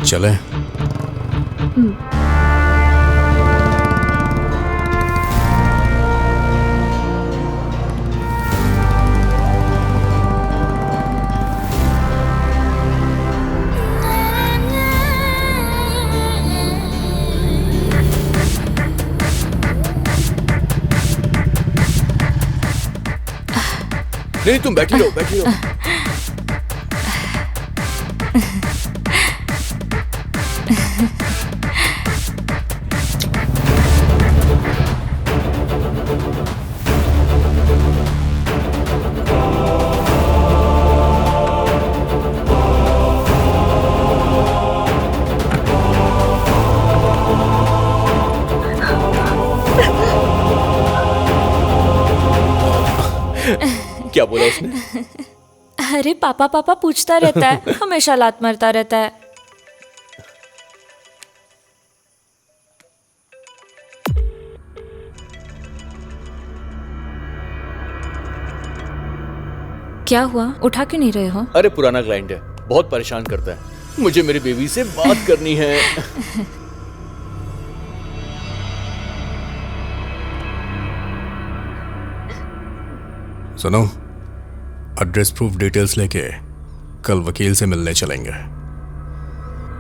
चले। नहीं, तुम बैठी रहो, बैठी रहो। क्या बोला उसने? अरे पापा पापा पूछता रहता है, हमेशा लात मारता रहता है। क्या हुआ, उठा क्यों नहीं रहे हो? अरे पुराना क्लाइंट है, बहुत परेशान करता है। मुझे मेरी बेबी से बात करनी है। सुनो, एड्रेस प्रूफ डिटेल्स लेके कल वकील से मिलने चलेंगे।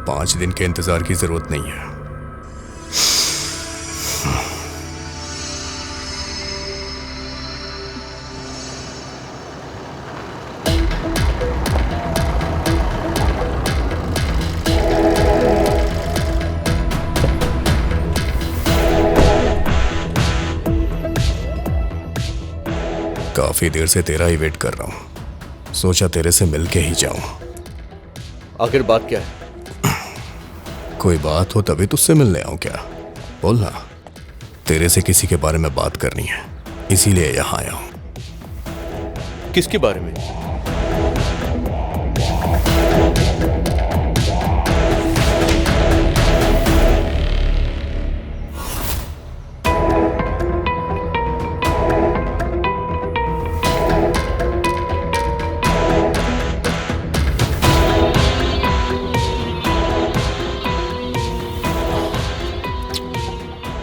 5 दिन के इंतजार की जरूरत नहीं है। काफी देर से तेरा ही वेट कर रहा हूं। सोचा तेरे से मिलके ही जाऊं। आखिर बात क्या है? कोई बात हो तभी तुझसे मिलने आऊं क्या? बोलना। तेरे से किसी के बारे में बात करनी है, इसीलिए यहां आया हूं। किसके बारे में?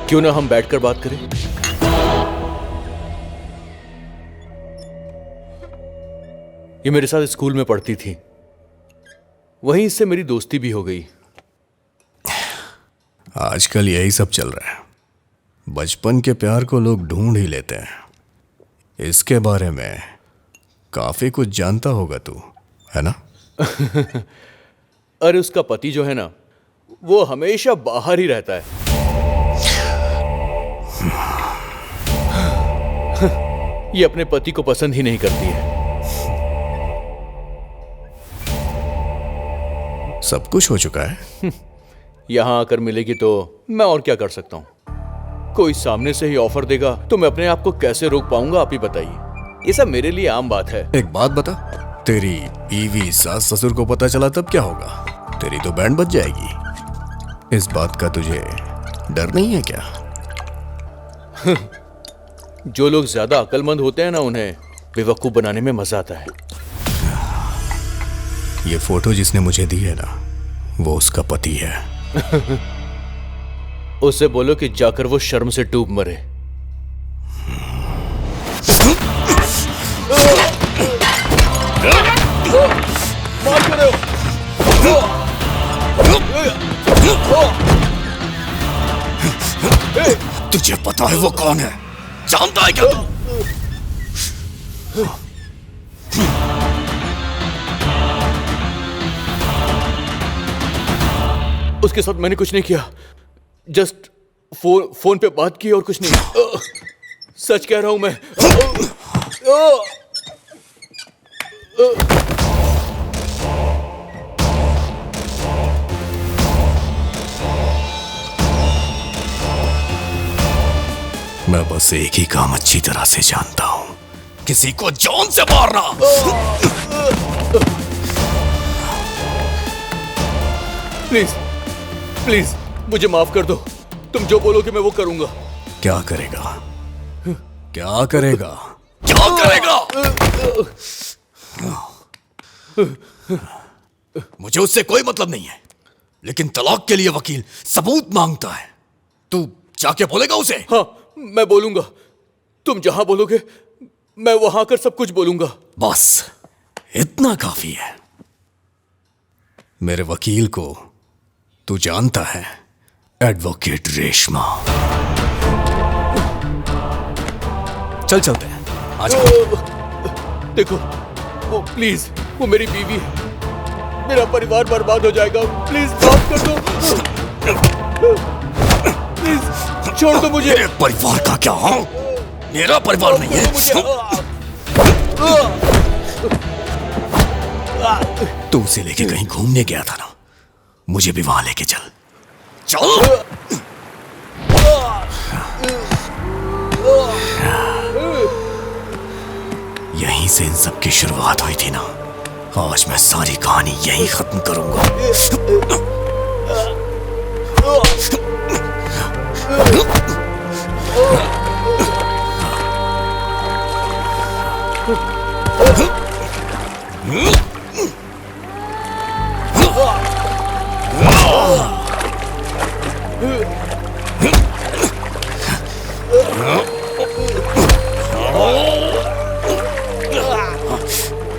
क्यों ना हम बैठकर बात करें? ये मेरे साथ स्कूल में पढ़ती थी, वहीं इससे मेरी दोस्ती भी हो गई। आजकल यही सब चल रहा है। बचपन के प्यार को लोग ढूंढ ही लेते हैं। इसके बारे में काफी कुछ जानता होगा तू, है ना? अरे उसका पति जो है ना, वो हमेशा बाहर ही रहता है। ये अपने पति को पसंद ही नहीं करती है। सब कुछ हो चुका है। यहाँ आकर मिलेगी तो मैं और क्या कर सकता हूँ? कोई सामने से ही ऑफर देगा तो मैं अपने आप को कैसे रोक पाऊंगा? आप ही बताइए। ये सब मेरे लिए आम बात है। एक बात बता, तेरी बीवी सास ससुर को पता चला तब क्या होगा? तेरी तो बैंड बज जाएगी। इस बात का तुझे डर नहीं है क्या? जो लोग ज्यादा अक्लमंद होते हैं ना, उन्हें बेवकूफ बनाने में मजा आता है। ये फोटो जिसने मुझे दी है ना, वो उसका पति है। उससे बोलो कि जाकर वो शर्म से डूब मरे। तुझे पता है वो कौन है? जानता है क्या तू? उसके साथ मैंने कुछ नहीं किया, जस्ट फोन पे बात की और कुछ नहीं। सच कह रहा हूं मैं। मैं बस एक ही काम अच्छी तरह से जानता हूं, किसी को जान से मारना। प्लीज प्लीज मुझे माफ कर दो। तुम जो बोलोगे मैं वो करूंगा। क्या करेगा? क्या करेगा? क्या करेगा? मुझे उससे कोई मतलब नहीं है, लेकिन तलाक के लिए वकील सबूत मांगता है। तू जाके बोलेगा उसे? हाँ, मैं बोलूंगा। तुम जहां बोलोगे मैं वहां आकर सब कुछ बोलूंगा। बस इतना काफी है। मेरे वकील को तू जानता है, एडवोकेट रेशमा। चल चलते हैं, आजा। देखो, वो प्लीज, वो मेरी बीवी है। मेरा परिवार बर्बाद हो जाएगा। प्लीज माफ कर दो। प्लीज छोड़ दो मुझे। मेरे परिवार का क्या? हाँ, मेरा परिवार नहीं है। तू उसे लेके कहीं घूमने गया था ना, मुझे भी वहां लेके चल। चल। यहीं से इन सब की शुरुआत हुई थी ना। आज मैं सारी कहानी यहीं खत्म करूंगा।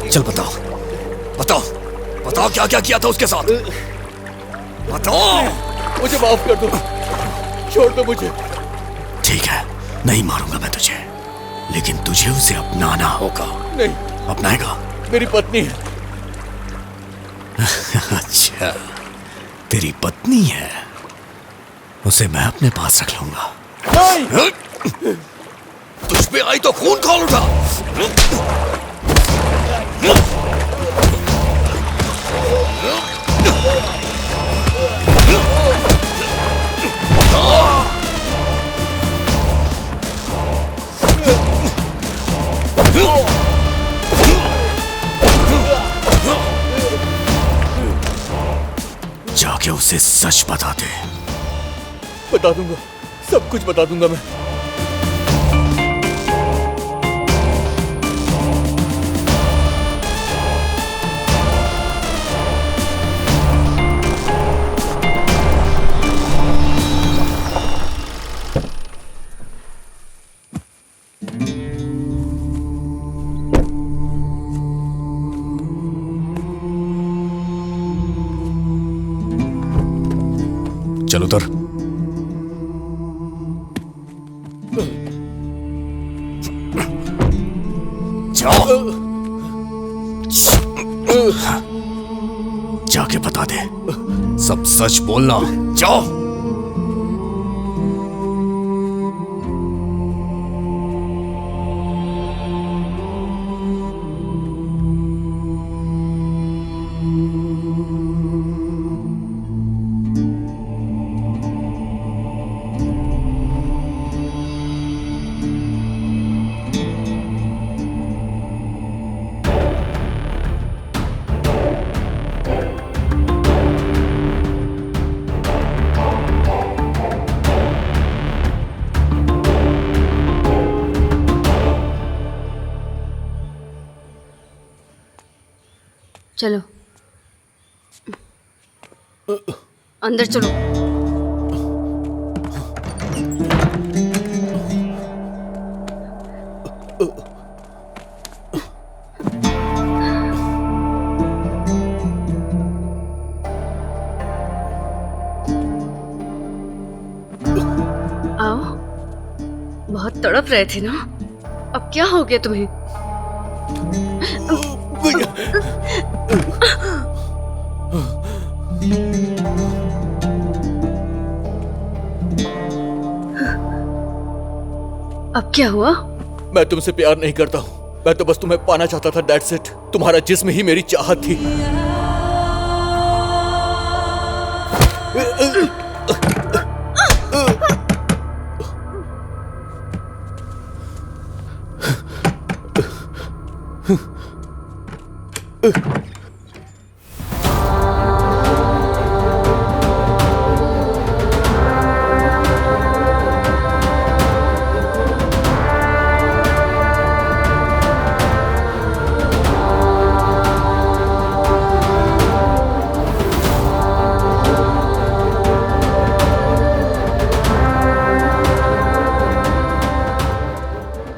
चल बताओ, बताओ, बताओ क्या क्या किया था उसके साथ? बताओ। मुझे माफ कर दो, छोड़ दो मुझे। ठीक है, नहीं मारूंगा मैं तुझे, लेकिन तुझे उसे अपनाना होगा। नहीं। अपनाएगा? मेरी पत्नी है। अच्छा, तेरी पत्नी है, उसे मैं अपने पास रख लूंगा। नहीं। तुझ पे आई तो खून खौल उठा। जाके उसे सच बता दे। बता दूंगा, सब कुछ बता दूंगा मैं। चल उतर। जाओ, जाके बता दे, सब सच बोलना। जाओ। चलो अंदर चलो। आओ, बहुत तड़प रहे थे ना, अब क्या हो गया तुम्हें? अब क्या हुआ? मैं तुमसे प्यार नहीं करता हूँ, मैं तो बस तुम्हें पाना चाहता था, दैट्स इट। तुम्हारा जिस्म ही मेरी चाहत थी।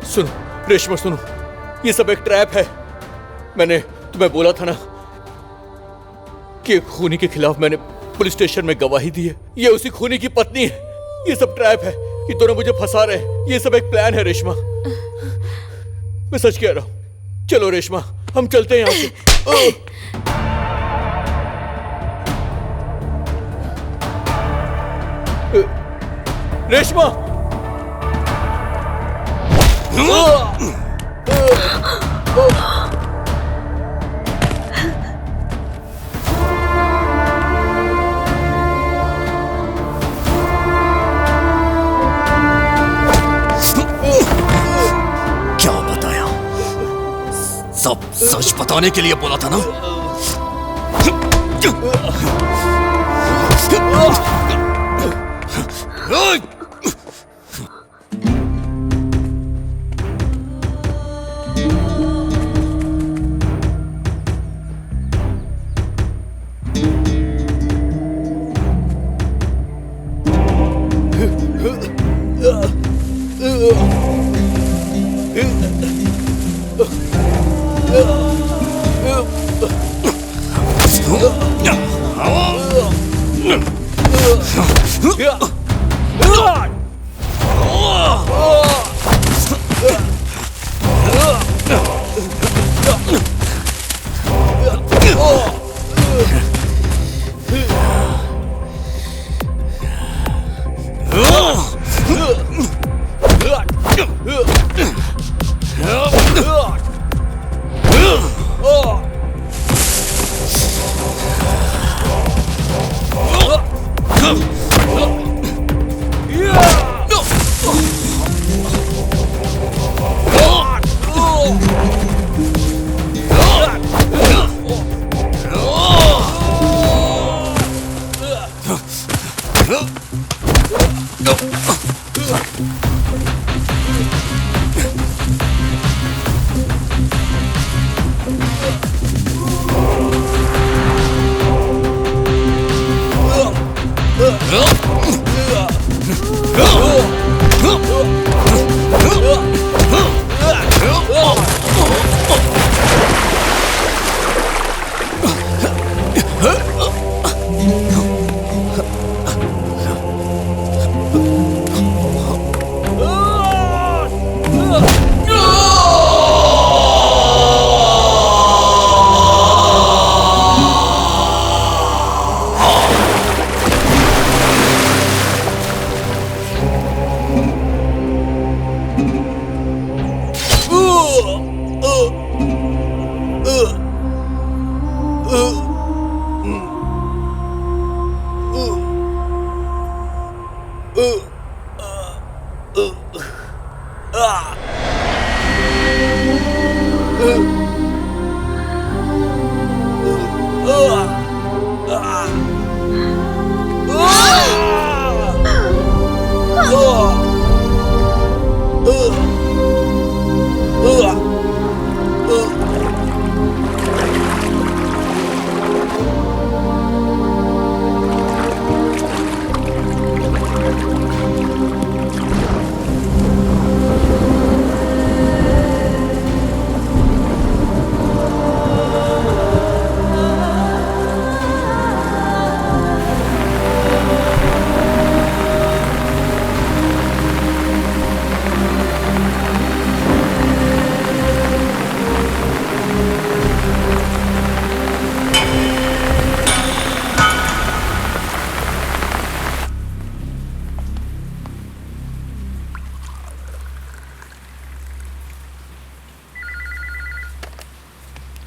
सुनो रेशमा, सुनो, ये सब एक ट्रैप है। मैंने तुम्हें बोला था ना कि खूनी के खिलाफ मैंने पुलिस स्टेशन में गवाही दी है। ये उसी खूनी की पत्नी है। ये सब ट्रैप है, ये दोनों मुझे फंसा रहे हैं। ये सब एक प्लान है रेशमा, मैं सच कह रहा हूं। चलो रेशमा, हम चलते हैं यहाँ से। रेशमा, क्या बताया? सब सच बताने के लिए बोला था ना?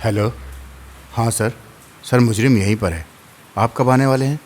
हेलो। हाँ सर, सर मुजरिम यहीं पर है। आप कब आने वाले हैं?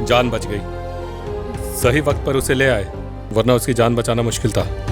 जान बच गई। सही वक्त पर उसे ले आए, वरना उसकी जान बचाना मुश्किल था।